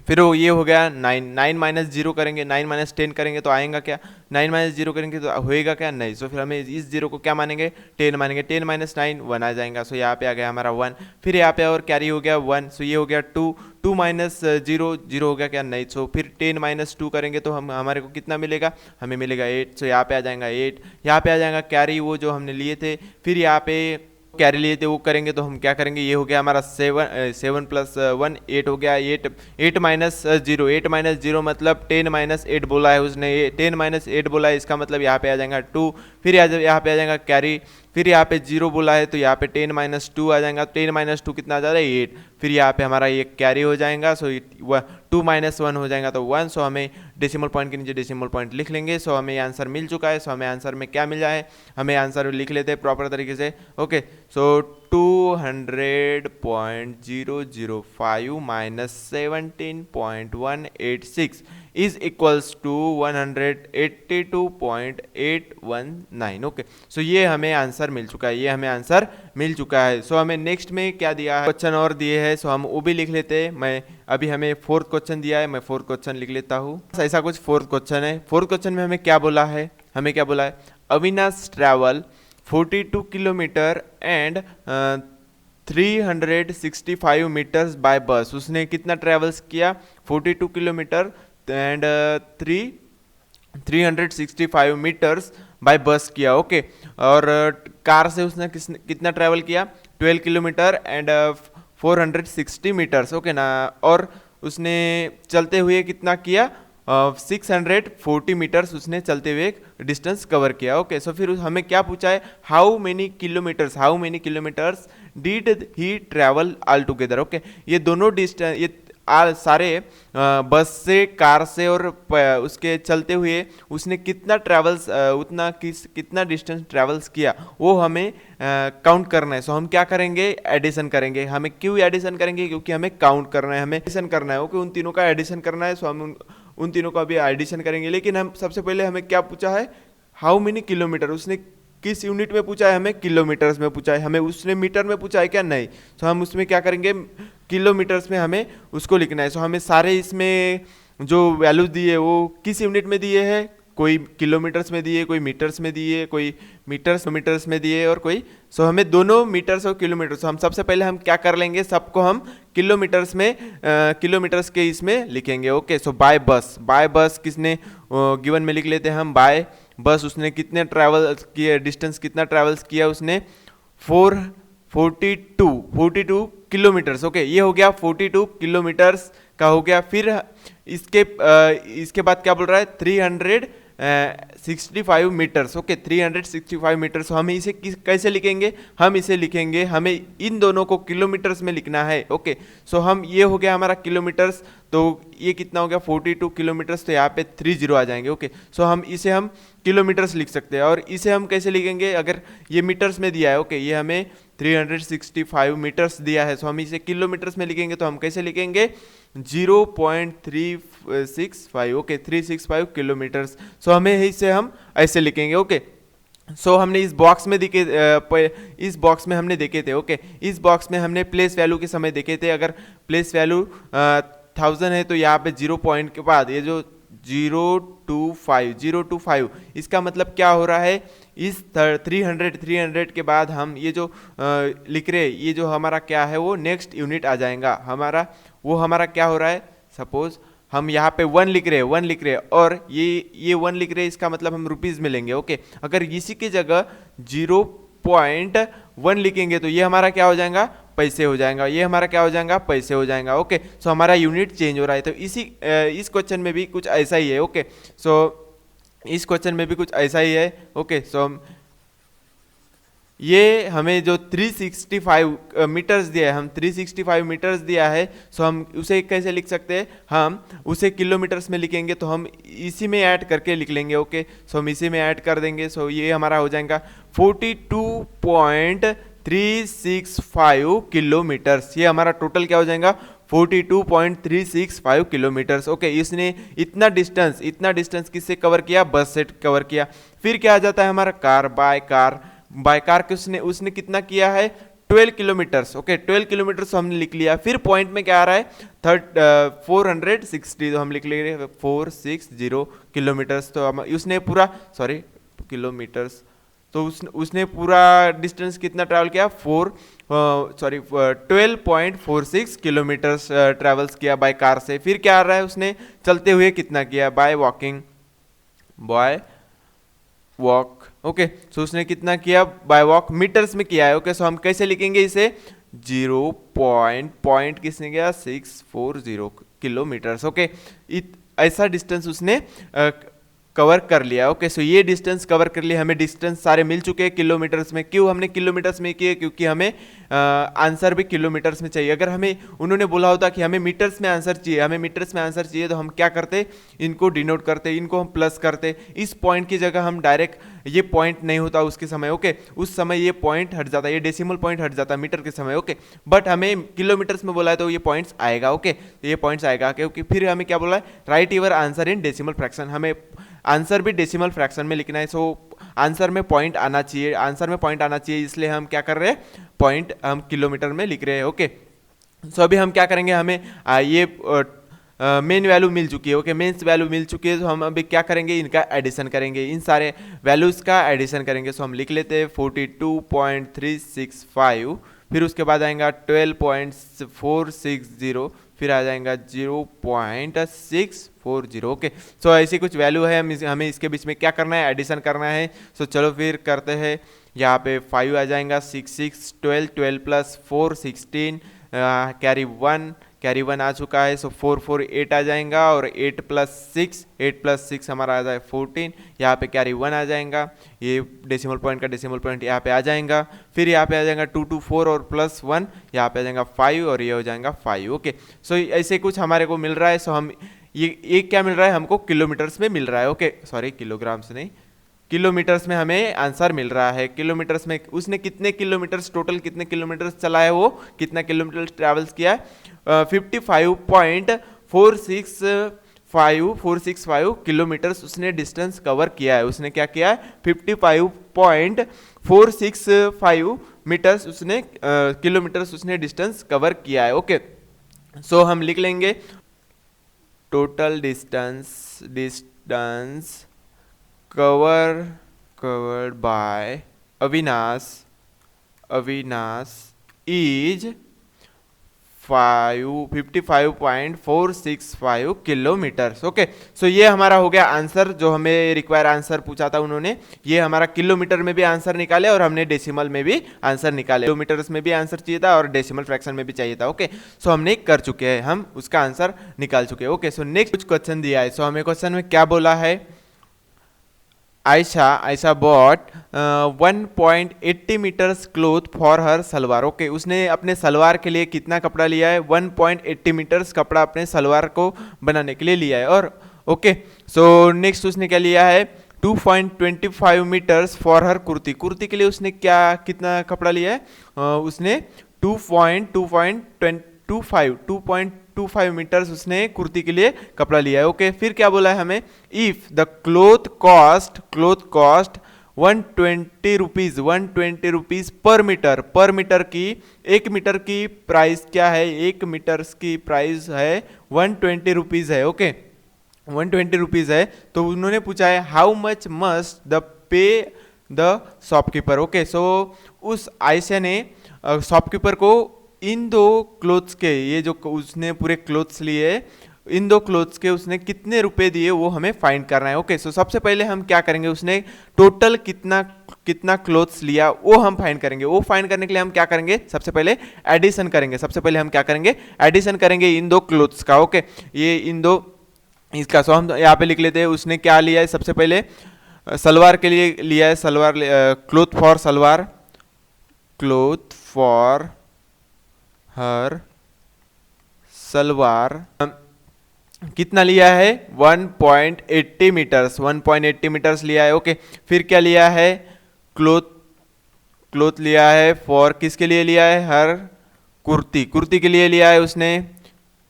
Speaker 1: फिर वो ये हो गया 9 माइनस 0 करेंगे, 9 माइनस 10 करेंगे तो आएगा क्या, 9 माइनस 0 करेंगे तो होएगा क्या, नहीं। सो फिर हमें इस 0 को क्या मानेंगे, 10 मानेंगे। 10 माइनस 9 1 आ जाएगा। सो यहाँ पे आ गया हमारा 1। फिर यहाँ पे और कैरी हो गया 1। सो ये हो गया 2 माइनस 0 हो गया क्या, नहीं। सो फिर 10 माइनस 2 करेंगे तो हमारे को कितना मिलेगा, हमें मिलेगा 8। सो यहाँ पे आ जाएगा 8। यहाँ पे आ जाएगा कैरी वो जो हमने लिए थे। फिर यहाँ पे कैरी लिए थे वो करेंगे तो हम क्या करेंगे, ये हो गया हमारा 7 + 1 8 हो गया, 8 माइनस 0, 8 - 0 मतलब 10 - 8 बोला है उसने, 10 - 8 बोला है, इसका मतलब यहाँ पे आ जाएगा 2, फिर यहाँ पे आ जाएगा कैरी, फिर यहाँ पे 0 बोला है तो यहाँ पे 10 - 2 आ जाएगा, 10 - 2 कितना आ जाएगा 8, फिर यहाँ पे हमारा ये कैरी हो जाएगा, सो 2 - 1 हो जाएगा तो 1, सो हमें डेसिमल पॉइंट के नीचे डेसिमल पॉइंट लिख लेंगे। सो हमें आंसर मिल चुका है। सो हमें आंसर में क्या मिला है, हमें आंसर लिख लेते हैं प्रॉपर तरीके से। Okay, so 200.005 minus 17.186 is equals to 182.819। Okay, so ये हमें आंसर मिल चुका है, ये हमें आंसर मिल चुका है। सो हमें नेक्स्ट में क्या दिया है, क्वेश्चन और दिए हैं, सो हम वो भी लिख लेते हैं। मैं अभी हमें फोर्थ क्वेश्चन दिया है, मैं फोर्थ क्वेश्चन लिख लेता हूँ। ऐसा कुछ फोर्थ क्वेश्चन है। फोर्थ क्वेश्चन में हमें क्या बोला है, हमें क्या बोला है, Avinash travel 42 kilometre and 365 metres by bus. उसने कितना ट्रेवल्स किया, 42 किलोमीटर एंड 365 मीटर्स बाय बस किया। ओके, और कार से उसने कितना ट्रैवल किया, 12 किलोमीटर एंड 460 मीटर्स। ओके ना, और उसने चलते हुए कितना किया, 640 मीटर्स उसने चलते हुए डिस्टेंस कवर किया। ओके, सो फिर हमें क्या पूछा है, how many kilometres did he travel all together. Okay, ये दोनों डिस्टेंस, ये सारे बस से, कार से और उसके चलते हुए उसने कितना ट्रैवल्स, कितना डिस्टेंस ट्रैवल्स किया वो हमें काउंट करना है। सो हम क्या करेंगे, एडिशन करेंगे। हमें क्यों एडिशन करेंगे, क्योंकि हमें काउंट करना है, हमें एडिशन करना है। ओके, उन तीनों का एडिशन करना है। सो हम उन तीनों का भी एडिशन करेंगे, लेकिन हम सबसे पहले हमें क्या पूछा है, हाउ मेनी किलोमीटर, उसने किस यूनिट में पूछा है, हमें किलोमीटर्स में पूछा है, हमें उसने मीटर में पूछा है क्या, नहीं। तो हम उसमें क्या करेंगे, किलोमीटर्स में हमें उसको लिखना है। सो हमें सारे इसमें जो वैल्यू दिए वो किस यूनिट में दिए हैं, कोई किलोमीटर्स में दिए, कोई मीटर्स में दिए, कोई मीटर्स में दिए और कोई, सो हमें दोनों मीटर्स और किलोमीटर्स, हम सबसे पहले हम क्या कर लेंगे, सबको हम किलोमीटर्स में किलोमीटर्स के इसमें लिखेंगे। ओके, सो बाय बस किसने गिवन में लिख लेते हैं हम, बाय बस उसने कितने ट्रैवल किए, डिस्टेंस कितना ट्रैवल्स किया उसने, 42 किलोमीटर्स। ओके, ये हो गया 42 किलोमीटर्स का हो गया। फिर इसके बाद क्या बोल रहा है, 365 मीटर्स। Okay, 365 metres. हम इसे कैसे लिखेंगे, हम इसे लिखेंगे, हमें इन दोनों को किलोमीटर्स में लिखना है। ओके, सो हम, ये हो गया हमारा किलोमीटर्स, तो ये कितना हो गया 42 किलोमीटर्स, तो यहाँ पे 30 आ जाएंगे। ओके, सो हम इसे हम किलोमीटर्स लिख सकते हैं। और इसे हम कैसे लिखेंगे, अगर ये मीटर्स में दिया है, ओके, ये हमें 365 मीटर्स दिया है, सो हम इसे किलोमीटर्स में लिखेंगे, तो हम कैसे लिखेंगे, 0.365। Okay, 365 kilometres. सो हमें इसे हम ऐसे लिखेंगे। ओके, सो हमने इस बॉक्स में इस बॉक्स में हमने देखे थे। ओके, इस बॉक्स में हमने प्लेस वैल्यू के समय देखे थे, अगर प्लेस वैल्यू 1000 है तो यहाँ पे 0 पॉइंट के बाद ये जो 025 इसका मतलब क्या हो रहा है, इस 300 के बाद हम ये जो लिख रहे, ये जो हमारा क्या है वो नेक्स्ट यूनिट आ जाएगा हमारा, वो हमारा क्या हो रहा है, सपोज हम यहाँ पे 1 लिख रहे हैं और ये 1 लिख रहे हैं, इसका मतलब हम रुपीज़ में लेंगे। ओके, अगर इसी की जगह 0.1 लिखेंगे तो ये हमारा क्या हो जाएगा, पैसे हो जाएगा, ये हमारा क्या हो जाएगा, पैसे हो जाएगा। ओके, सो हमारा यूनिट चेंज हो रहा है। तो इस क्वेश्चन में भी कुछ ऐसा ही है। ओके, सो इस क्वेश्चन में भी कुछ ऐसा ही है। ओके, सो ये हमें जो 365 मीटर्स दिया है, हम 365 मीटर्स दिया है, सो हम उसे कैसे लिख सकते हैं, हम उसे किलोमीटर्स में लिखेंगे तो हम इसी में ऐड करके लिख लेंगे। ओके, सो हम इसी में ऐड कर देंगे। सो ये हमारा हो जाएगा 42.365 किलोमीटर्स। ये हमारा टोटल क्या हो जाएगा, 42.365 किलोमीटर्स। ओके, इसने इतना डिस्टेंस किससे कवर किया, बस से कवर किया। फिर क्या आ जाता है हमारा बाय कार के उसने कितना किया है, 12 किलोमीटर्स। ओके, 12 किलोमीटर्स हमने लिख लिया। फिर पॉइंट में क्या आ रहा है, 460, तो हम लिख ले रहे 460 किलोमीटर्स। तो उसने पूरा किलोमीटर्स, तो उसने पूरा डिस्टेंस कितना ट्रैवल किया, 12.46 किलोमीटर्स ट्रैवल्स किया बाय कार से। फिर क्या आ रहा है, उसने चलते हुए कितना किया, बाय वॉक ओके। सो उसने कितना किया बाय वॉक, मीटर्स में किया है। ओके, सो हम कैसे लिखेंगे इसे, 0 किसने किया 640 किलोमीटर्स। ओके, ऐसा डिस्टेंस उसने कवर कर लिया। ओके, सो ये डिस्टेंस कवर कर लिया, हमें डिस्टेंस सारे मिल चुके हैं किलोमीटर्स में। क्यों हमने किलोमीटर्स में किए, क्योंकि हमें आंसर भी किलोमीटर्स में चाहिए। अगर हमें उन्होंने बोला होता कि हमें मीटर्स में आंसर चाहिए, हमें मीटर्स में आंसर चाहिए, तो हम क्या करते, इनको डिनोट करते, इनको हम प्लस करते, इस पॉइंट की जगह हम डायरेक्ट, ये पॉइंट नहीं होता उसके समय। ओके, उस समय ये पॉइंट हट जाता, ये डेसिमल पॉइंट हट जाता मीटर के समय। ओके, बट हमें किलोमीटर्स में बोला है तो ये पॉइंट्स आएगा। ओके, ये पॉइंट्स आएगा, क्योंकि फिर हमें क्या बोला है, right your answer in decimal fraction, हमें आंसर भी डेसिमल फ्रैक्शन में लिखना है। सो आंसर में पॉइंट आना चाहिए, आंसर में पॉइंट आना चाहिए, इसलिए हम क्या कर रहे हैं, पॉइंट हम किलोमीटर में लिख रहे हैं। ओके, सो अभी हम क्या करेंगे, हमें ये मेन वैल्यू मिल चुकी है। ओके, मेन्स वैल्यू मिल चुकी है, तो हम अभी क्या करेंगे, इनका एडिशन करेंगे, इन सारे वैल्यूज़ का एडिशन करेंगे। सो हम लिख लेते हैं 42.365, फिर उसके बाद आएगा 12.460, फिर आ जाएगा 0.640। ओके, सो ऐसी कुछ वैल्यू है, हमें इसके बीच में क्या करना है, एडिशन करना है। सो चलो फिर करते हैं, यहाँ पे 5 आ जाएगा, 6 6 12, 12 प्लस 4 16, कैरी 1 आ चुका है। सो 4 4 8 आ जाएगा, और 8 प्लस 6 हमारा आ जाए 14, यहाँ पे कैरी 1 आ जाएगा, ये डेसिमल पॉइंट का डेसिमल पॉइंट यहाँ पे आ जाएगा। फिर यहाँ पे आ जाएगा 2 2 4 और प्लस 1, यहाँ पे आ जाएगा 5, और ये हो जाएगा 5। ओके, सो ऐसे कुछ हमारे को मिल रहा है। सो हम ये क्या मिल रहा है हमको, किलोमीटर्स में मिल रहा है। ओके, सॉरी, किलोग्राम्स नहीं, किलोमीटर्स में हमें आंसर मिल रहा है। किलोमीटर्स में उसने कितने किलोमीटर्स, टोटल कितने किलोमीटर्स चला है, वो कितना किलोमीटर ट्रैवल्स किया है, 55.465 किलोमीटर्स उसने डिस्टेंस कवर किया है। उसने क्या किया है, 55.465 मीटर्स उसने किलोमीटर्स उसने डिस्टेंस कवर किया है। ओके, सो हम लिख लेंगे total distance covered by Avinash is 55.465 kilometres. Okay, so ये हमारा हो गया आंसर, जो हमें रिक्वायर आंसर पूछा था उन्होंने, ये हमारा किलोमीटर में भी आंसर निकाले, और हमने डेसिमल में भी आंसर निकाले। किलोमीटर्स में भी आंसर चाहिए था, और डेसिमल फ्रैक्शन में भी चाहिए था। ओके, सो हमने कर चुके हैं, हम उसका आंसर निकाल चुके हैं। ओके, सो नेक्स्ट कुछ क्वेश्चन दिया है। सो हमें क्वेश्चन में क्या बोला है, Ayesha bought 1.80 metres cloth for her salwar. Okay, उसने अपने सलवार के लिए कितना कपड़ा लिया है, 1.80 मीटर्स कपड़ा अपने सलवार को बनाने के लिए लिया है। और ओके, सो नेक्स्ट उसने क्या लिया है, 2.25 metres for her kurti. Kurti के लिए उसने कितना कपड़ा लिया है, उसने 2.25 मीटर्स उसने कुर्ती के लिए कपड़ा लिया है। ओके, फिर क्या बोला है हमें, if the cloth cost 120 rupees per metre की, 1 मीटर की प्राइस क्या है, 1 मीटर की प्राइस है 120 रुपीज है। ओके, 120 रुपीज है। तो उन्होंने पूछा है how much must the pay the shopkeeper. Okay, so उस आयशा ने शॉपकीपर को इन दो क्लोथ्स के, ये जो उसने पूरे क्लोथ्स लिए, इन दो क्लोथ्स के उसने कितने रुपए दिए, वो हमें फाइंड करना है। ओके, सो सबसे पहले हम क्या करेंगे, उसने टोटल कितना क्लोथ्स लिया वो हम फाइंड करेंगे। वो फाइंड करने के लिए हम क्या करेंगे, सबसे पहले एडिशन करेंगे। सबसे पहले हम क्या करेंगे, एडिशन करेंगे इन दो क्लोथ्स का। ओके, ये इन दो इसका, सो हम यहाँ पे लिख लेते हैं, उसने क्या लिया है, सबसे पहले सलवार के लिए लिया है, salwar cloth for salwar, cloth for her salwar कितना लिया है, 1.80 मीटर्स लिया है। ओके, फिर क्या लिया है, क्लोथ लिया है फॉर, किसके लिए लिया है, हर कुर्ती के लिए लिया है उसने।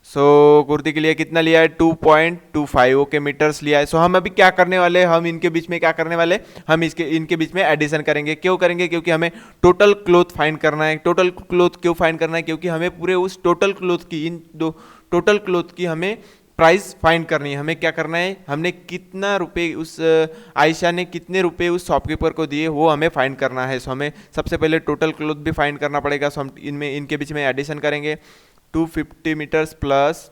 Speaker 1: सो कुर्ती के लिए कितना लिया है, 2.25 ओके मीटर्स लिया है। सो हम अभी क्या करने वाले, हम इनके बीच में क्या करने वाले, हम इनके बीच में एडिशन करेंगे। क्यों करेंगे, क्योंकि हमें टोटल क्लोथ फाइंड करना है। टोटल क्लोथ क्यों फाइंड करना है, क्योंकि हमें पूरे उस टोटल क्लोथ की, इन दो टोटल क्लोथ की हमें प्राइस फाइंड करनी है। हमें क्या करना है, हमने कितना रुपए, उस आयशा ने कितने रुपए उस शॉपकीपर को दिए, वो हमें फाइंड करना है। सो हमें सबसे पहले टोटल क्लोथ भी फाइंड करना पड़ेगा। सो हम इनके बीच में एडिशन करेंगे, 250 मीटर्स प्लस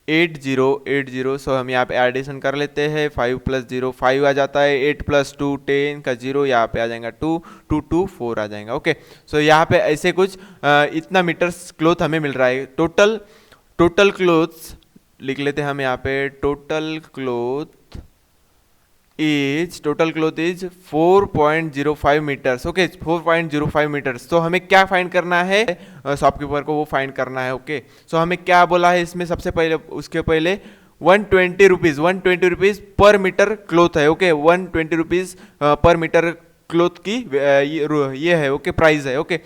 Speaker 1: 8080। सो हम यहाँ पे एडिशन कर लेते हैं, 5 + 0 5 आ जाता है, 8 + 2 10 का 0 यहाँ पे आ जाएगा 2 2 2 4 आ जाएगा। ओके, सो यहाँ पे ऐसे कुछ इतना मीटर्स क्लॉथ हमें मिल रहा है। टोटल क्लोथ्स लिख लेते हैं हम यहाँ पे, total cloth is 4.05 metres. Okay, 4.05 metres. तो हमें क्या फाइंड करना है, शॉपकीपर को वो फाइंड करना है। ओके, सो हमें क्या बोला है इसमें, सबसे पहले उसके पहले 120 रुपीज पर मीटर क्लोथ है। Okay, 120 rupees per metre cloth की ये है। ओके, प्राइस है। ओके,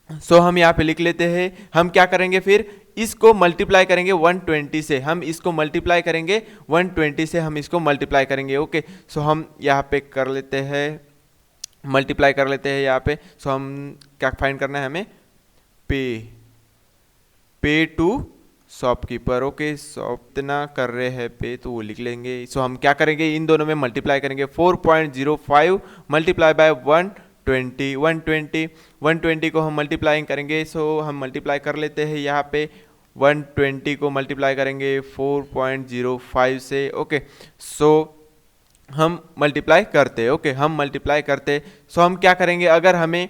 Speaker 1: सो हम यहाँ पे लिख लेते हैं। हम क्या करेंगे फिर, इसको मल्टीप्लाई करेंगे 120 से, हम इसको मल्टीप्लाई करेंगे 120 से, हम इसको मल्टीप्लाई करेंगे। ओके, सो हम यहाँ पे कर लेते हैं, मल्टीप्लाई कर लेते हैं यहाँ पे। सो हम क्या फाइंड करना है हमें, पे टू शॉपकीपर। ओके, शॉप इतना कर रहे हैं पे, तो वो लिख लेंगे। सो हम क्या करेंगे, इन दोनों में मल्टीप्लाई करेंगे, 4.05 मल्टीप्लाई बाय 120 को हम मल्टीप्लाई करेंगे। सो हम मल्टीप्लाई कर लेते हैं यहाँ पे, 120 को मल्टीप्लाई करेंगे 4.05 से। ओके, सो हम मल्टीप्लाई करते। ओके, हम मल्टीप्लाई करते। सो हम क्या करेंगे, अगर हमें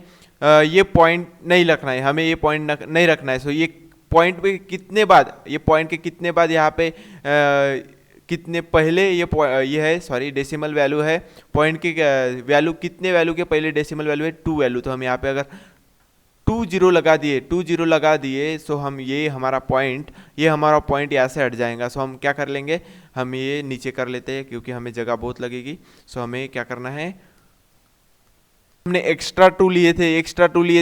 Speaker 1: ये पॉइंट नहीं रखना है, हमें ये पॉइंट नहीं रखना है। सो ये पॉइंट पे कितने बाद, ये पॉइंट के कितने बाद यहाँ पे कितने पहले ये है, सॉरी डेसिमल वैल्यू है, पॉइंट की वैल्यू कितने वैल्यू के पहले डेसिमल वैल्यू है 2 वैल्यू। तो हम यहाँ पे अगर 2 0 लगा दिए, सो हम ये हमारा पॉइंट यहाँ से हट जाएगा। सो हम क्या कर लेंगे, हम ये नीचे कर लेते हैं क्योंकि हमें जगह बहुत लगेगी। सो हमें क्या करना है, हमने एक्स्ट्रा टू लिए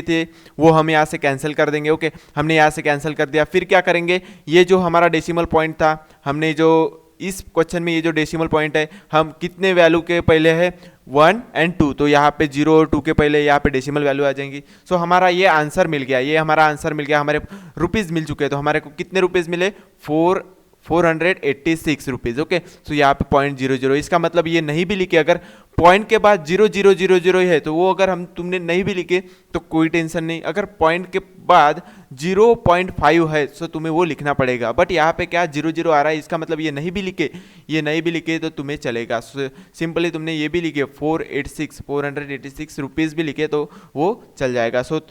Speaker 1: थे, वो हम यहाँ से कैंसिल कर देंगे। ओके, हमने यहाँ से कैंसिल कर दिया। फिर क्या करेंगे, ये जो हमारा डेसिमल पॉइंट था, हमने जो इस क्वेश्चन में ये जो डेसिमल पॉइंट है, हम कितने वैल्यू के पहले है 1 और 2, तो यहाँ पे 0 और 2 के पहले यहाँ पे डेसिमल वैल्यू आ जाएंगी। सो हमारा ये आंसर मिल गया, हमारे रुपीज़ मिल चुके हैं। तो हमारे को कितने रुपीज़ मिले, 486 रुपीज़। ओके, सो यहाँ पे 0.00, इसका मतलब ये नहीं भी लिखे, अगर पॉइंट के बाद 0.000 है तो वो अगर तुमने नहीं भी लिखे तो कोई टेंशन नहीं। अगर पॉइंट के बाद 0.5 है तो तुम्हें वो लिखना पड़ेगा। बट यहाँ पे क्या 0 आ रहा है, इसका मतलब ये नहीं भी लिखे तो तुम्हें चलेगा। सिंपली तुमने ये भी लिखे 486 रुपीज़ भी लिखे तो वो चल जाएगा। सो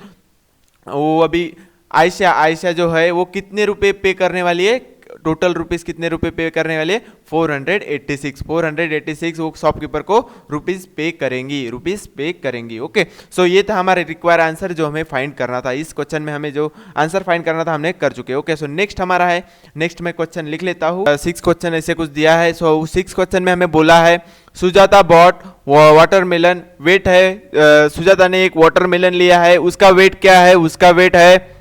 Speaker 1: वो अभी आयशा जो है वो कितने रुपए पे करने वाली है, टोटल रुपीज़ कितने रुपए पे करने वाले, 486 वो शॉपकीपर को रुपीज़ पे करेंगी। ओके, सो ये था हमारे रिक्वायर आंसर जो हमें फाइंड करना था। इस क्वेश्चन में हमें जो आंसर फाइंड करना था हमने कर चुके। ओके, सो नेक्स्ट हमारा है, नेक्स्ट मैं क्वेश्चन लिख लेता हूँ। 6 क्वेश्चन ऐसे कुछ दिया है। सो 6 क्वेश्चन में हमें बोला है, सुजाता बॉट वाटरमेलन, वेट है, सुजाता ने एक वाटरमेलन लिया है, उसका वेट क्या है, उसका वेट है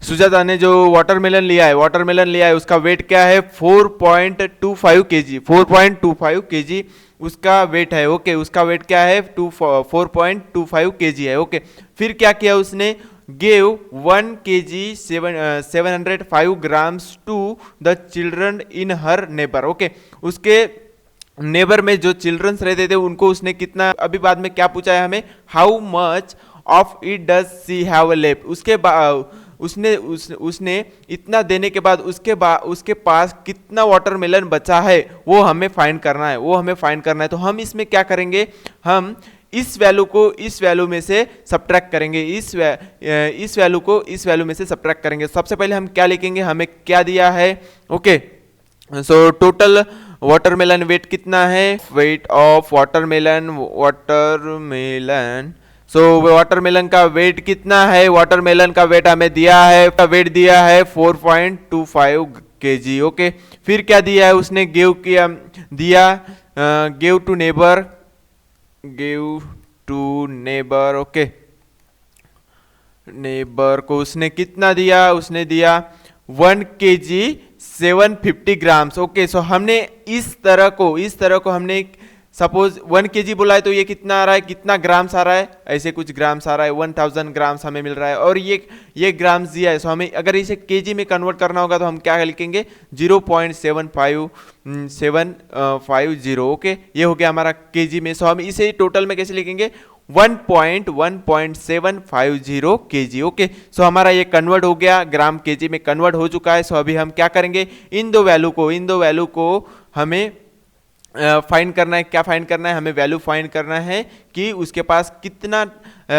Speaker 1: सुजाता ने जो वाटरमेलन लिया है उसका वेट क्या है, 4.25 केजी, 4.25 केजी उसका वेट है। ओके, उसका वेट क्या है, 4.25 केजी है। ओके, फिर क्या किया उसने, gave 1 kg 705 grams to the children in her neighbour. Okay, उसके नेबर में जो चिल्ड्रंस रहते थे उनको उसने कितना, अभी बाद में क्या पूछा है हमें, how much of it does she have left. उसके बाद उसने इतना देने के बाद उसके पास कितना वाटरमेलन बचा है वो हमें फाइंड करना है। तो हम इसमें क्या करेंगे, हम इस वैल्यू को इस वैल्यू में से सब्ट्रैक्ट करेंगे, इस वैल्यू को इस वैल्यू में से सब्ट्रैक्ट करेंगे। सबसे पहले हम क्या लिखेंगे, हमें क्या दिया है। Okay, so total watermelon weight कितना है, weight of watermelon so watermelon का वेट कितना है, वाटरमेलन का वेट हमें दिया है, 4.25 केजी। ओके, फिर क्या दिया है उसने, give to neighbour. Okay, neighbour को उसने कितना दिया, उसने दिया 1 kg 750 ग्राम्स। ओके, सो हमने इस तरह को हमने सपोज 1 kg बोला है तो ये कितना आ रहा है, कितना ग्राम्स आ रहा है, ऐसे कुछ ग्राम्स आ रहा है, 1000 ग्राम्स हमें मिल रहा है। और ये ग्राम्स दिया है, सो हमें अगर इसे केजी में कन्वर्ट करना होगा तो हम क्या लिखेंगे 0.750। ओके, ये हो गया हमारा केजी में। सो हम इसे टोटल में कैसे लिखेंगे 1.750 केजी। ओके, सो हमारा ये कन्वर्ट हो गया, ग्राम केजी में कन्वर्ट हो चुका है। सो अभी हम क्या करेंगे, इन दो वैल्यू को हमें फाइंड करना है। क्या फाइंड करना है, हमें वैल्यू फाइंड करना है कि उसके पास कितना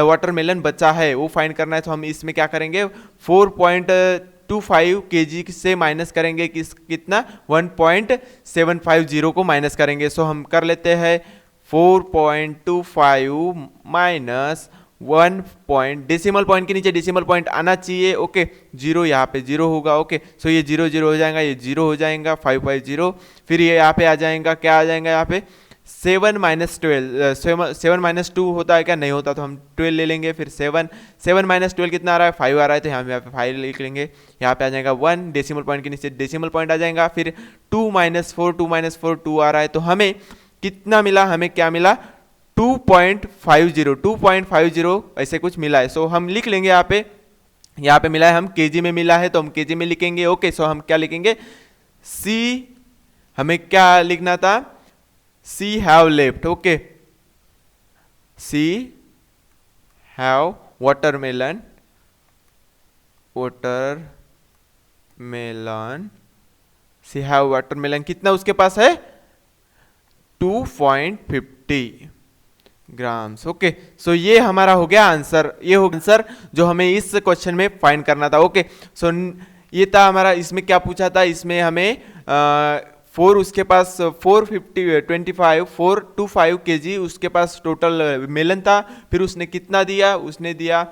Speaker 1: वाटरमेलन बचा है, वो फाइंड करना है। तो हम इसमें क्या करेंगे 4.25 kg से माइनस करेंगे कितना 1.750 को माइनस करेंगे। सो हम कर लेते हैं 4.25 माइनस 1 पॉइंट, डेसिमल पॉइंट के नीचे डेसिमल पॉइंट आना चाहिए। ओके, जीरो यहाँ पे जीरो होगा। ओके, सो ये जीरो जीरो हो जाएगा, ये जीरो हो जाएगा 550। फिर ये यहाँ पे आ जाएगा, क्या आ जाएगा यहाँ पे 7 माइनस 12, 7 माइनस 2 होता है क्या, नहीं होता तो हम 12 ले लेंगे। फिर 7 माइनस 12 कितना आ रहा है 5 आ रहा है, तो यहाँ पे 5 लिख लेंगे। यहाँ पे आ जाएगा 1, डेसिमल पॉइंट के नीचे डेसिमल पॉइंट आ जाएगा। फिर 2 माइनस 4 2 आ रहा है, तो हमें कितना मिला, हमें क्या मिला 2.50 ऐसे कुछ मिला है। सो हम लिख लेंगे यहाँ पे मिला है, हम केजी में मिला है तो हम केजी में लिखेंगे। ओके, सो हम क्या लिखेंगे सी, हमें क्या लिखना था she have left. Okay, she have watermelon she have watermelon कितना उसके पास है 2.50 ग्राम्स। ओके, सो ये हमारा हो गया आंसर, ये हो आंसर जो हमें इस क्वेश्चन में फाइंड करना था। ओके, सो ये था हमारा, इसमें क्या पूछा था, इसमें हमें 4 उसके पास 425 kg उसके पास टोटल मेलन था। फिर उसने कितना दिया, उसने दिया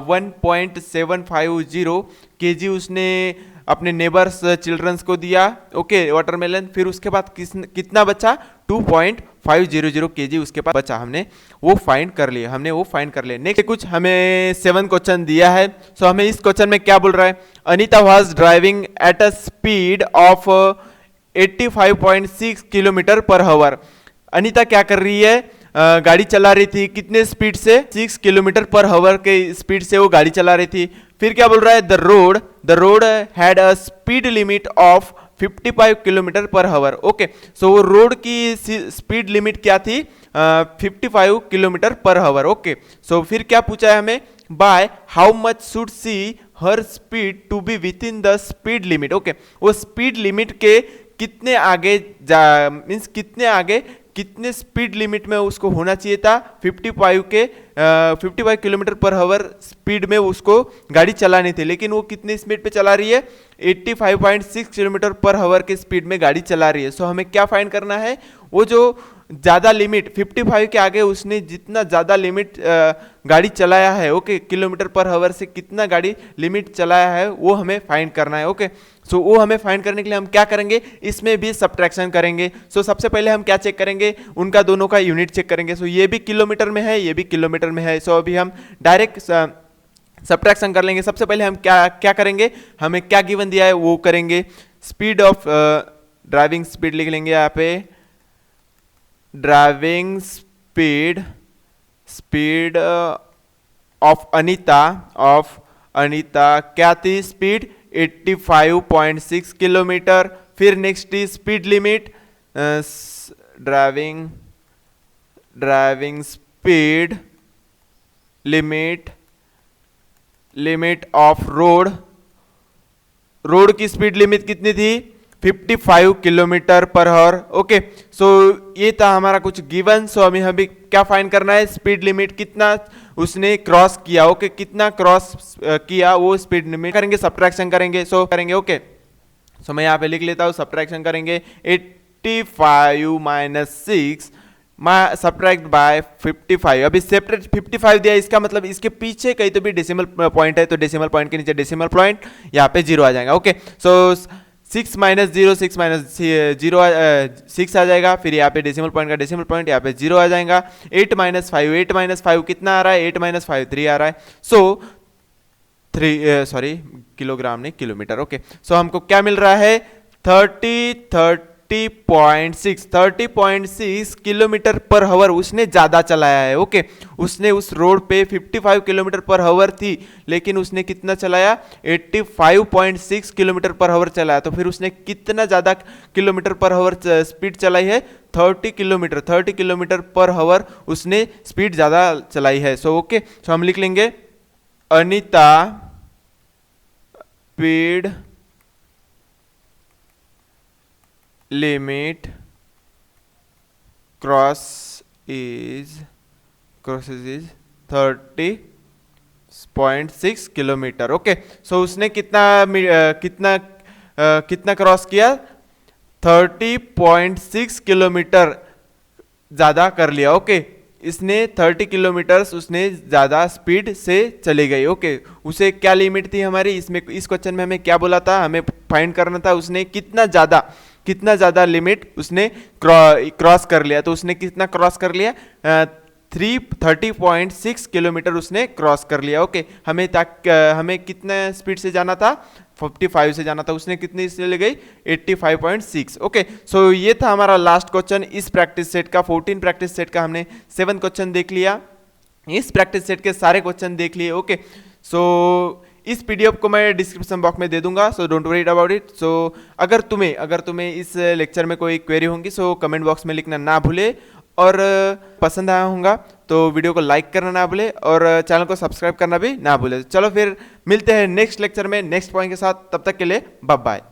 Speaker 1: 1.750 kg उसने अपने नेबर्स चिल्ड्रंस को दिया। Okay, watermelon. फिर उसके बाद कितना बचा 2.500 kg उसके पास बचा, हमने वो फाइंड कर लिया, नेक्स्ट कुछ हमें 7 क्वेश्चन दिया है। सो हमें इस क्वेश्चन में क्या बोल रहा है, Anita was driving at a speed of 85.6 kilometre per our. Anita क्या कर रही है, गाड़ी चला रही थी, कितने स्पीड से 6 किलोमीटर पर आवर के स्पीड से वो गाड़ी चला रही थी। फिर क्या बोल रहा है, the road had a speed limit of 55 kilometre per hour. Okay, so वो रोड की स्पीड लिमिट क्या थी 55 किलोमीटर पर आवर। ओके, सो फिर क्या पूछा है हमें, by how much should she her speed to be within the speed limit. Okay, वो स्पीड लिमिट के कितने आगे मीन्स कितने स्पीड लिमिट में उसको होना चाहिए था 55 किलोमीटर पर आवर स्पीड में उसको गाड़ी चलानी थी, लेकिन वो कितने स्पीड पे चला रही है 85.6 किलोमीटर पर आवर के स्पीड में गाड़ी चला रही है। सो हमें क्या फाइंड करना है, वो जो ज़्यादा लिमिट 55 के आगे उसने जितना ज़्यादा लिमिट गाड़ी चलाया है, ओके, किलोमीटर पर आवर से कितना गाड़ी लिमिट चलाया है वो हमें फाइंड करना है। ओके, सो वो हमें फाइंड करने के लिए हम क्या करेंगे, इसमें भी सब्ट्रैक्शन करेंगे। सो सबसे पहले हम क्या चेक करेंगे, उनका दोनों का यूनिट चेक करेंगे। सो ये भी किलोमीटर में है, ये भी किलोमीटर में है। सो अभी हम डायरेक्ट सब्ट्रैक्शन कर लेंगे। सबसे पहले हम क्या करेंगे, हमें क्या गिवन दिया है वो करेंगे। स्पीड ऑफ ड्राइविंग स्पीड लिख लेंगे यहाँ पे, ड्राइविंग स्पीड ऑफ अनीता क्या थी स्पीड 85.6 किलोमीटर। फिर next is speed limit, driving speed limit of road की स्पीड लिमिट कितनी थी 55 kilometre per hour. Okay, so ये था हमारा कुछ गिवन। सो हमें क्या फाइंड करना है, स्पीड लिमिट कितना उसने क्रॉस किया। ओके, कितना क्रॉस किया वो स्पीड लिमिट करेंगे, सब्ट्रैक्शन करेंगे। सो करेंगे, ओके, सो मैं यहाँ पे लिख लेता हूँ, सब्ट्रैक्शन करेंगे 85 माइनस 6 सब्ट्रैक्ट बाय 55। अभी सेपरेट 55 दिया, इसका मतलब इसके पीछे कहीं तो भी डेसिमल पॉइंट है, तो डेसिमल पॉइंट के नीचे डेसिमल पॉइंट, यहाँ पे 0 आ जाएगा। ओके, सो 6 माइनस 0 6 आ जाएगा। फिर यहाँ पे डेसिमल पॉइंट का डेसिमल पॉइंट यहाँ पे 0 आ जाएगा। 8 माइनस 5 कितना आ रहा है, 8 माइनस 5 3 आ रहा है। सो 3 किलोग्राम नहीं किलोमीटर। ओके, सो हमको क्या मिल रहा है 30 30.6 किलोमीटर पर आवर उसने ज़्यादा चलाया है। ओके, उसने उस रोड पे 55 किलोमीटर पर आवर थी, लेकिन उसने कितना चलाया, 85.6 किलोमीटर पर आवर चलाया। तो फिर उसने कितना ज़्यादा किलोमीटर पर आवर स्पीड चलाई है, 30 किलोमीटर पर आवर उसने स्पीड ज़्यादा चलाई है। सो ओके, सो हम लिख लेंगे Anita speed limit crosses is 30.6 kilometre. Okay, so उसने कितना क्रॉस किया, 30.6 किलोमीटर ज़्यादा कर लिया। ओके, इसने 30 किलोमीटर उसने ज़्यादा स्पीड से चली गई। ओके, उसे क्या लिमिट थी हमारी, इसमें इस क्वेश्चन में हमें क्या बोला था, हमें फाइंड करना था उसने कितना ज़्यादा लिमिट उसने क्रॉस कर लिया। तो उसने कितना क्रॉस कर लिया, 30.6 किलोमीटर उसने क्रॉस कर लिया। ओके, हमें कितना स्पीड से जाना था, 55 से जाना था, उसने कितनी से ले गई, 85.6। ओके, सो ये था हमारा लास्ट क्वेश्चन इस प्रैक्टिस सेट का। 14 प्रैक्टिस सेट का हमने 7 क्वेश्चन देख लिया, इस प्रैक्टिस सेट के सारे क्वेश्चन देख लिए। ओके, सो इस पीडीएफ को मैं डिस्क्रिप्शन बॉक्स में दे दूंगा, so don't worry about it. So अगर तुम्हें इस लेक्चर में कोई क्वेरी होंगी, सो कमेंट बॉक्स में लिखना ना भूले, और पसंद आया होगा तो वीडियो को लाइक करना ना भूले, और चैनल को सब्सक्राइब करना भी ना भूले। चलो फिर मिलते हैं नेक्स्ट लेक्चर में नेक्स्ट पॉइंट के साथ, तब तक के लिए बाय बाय।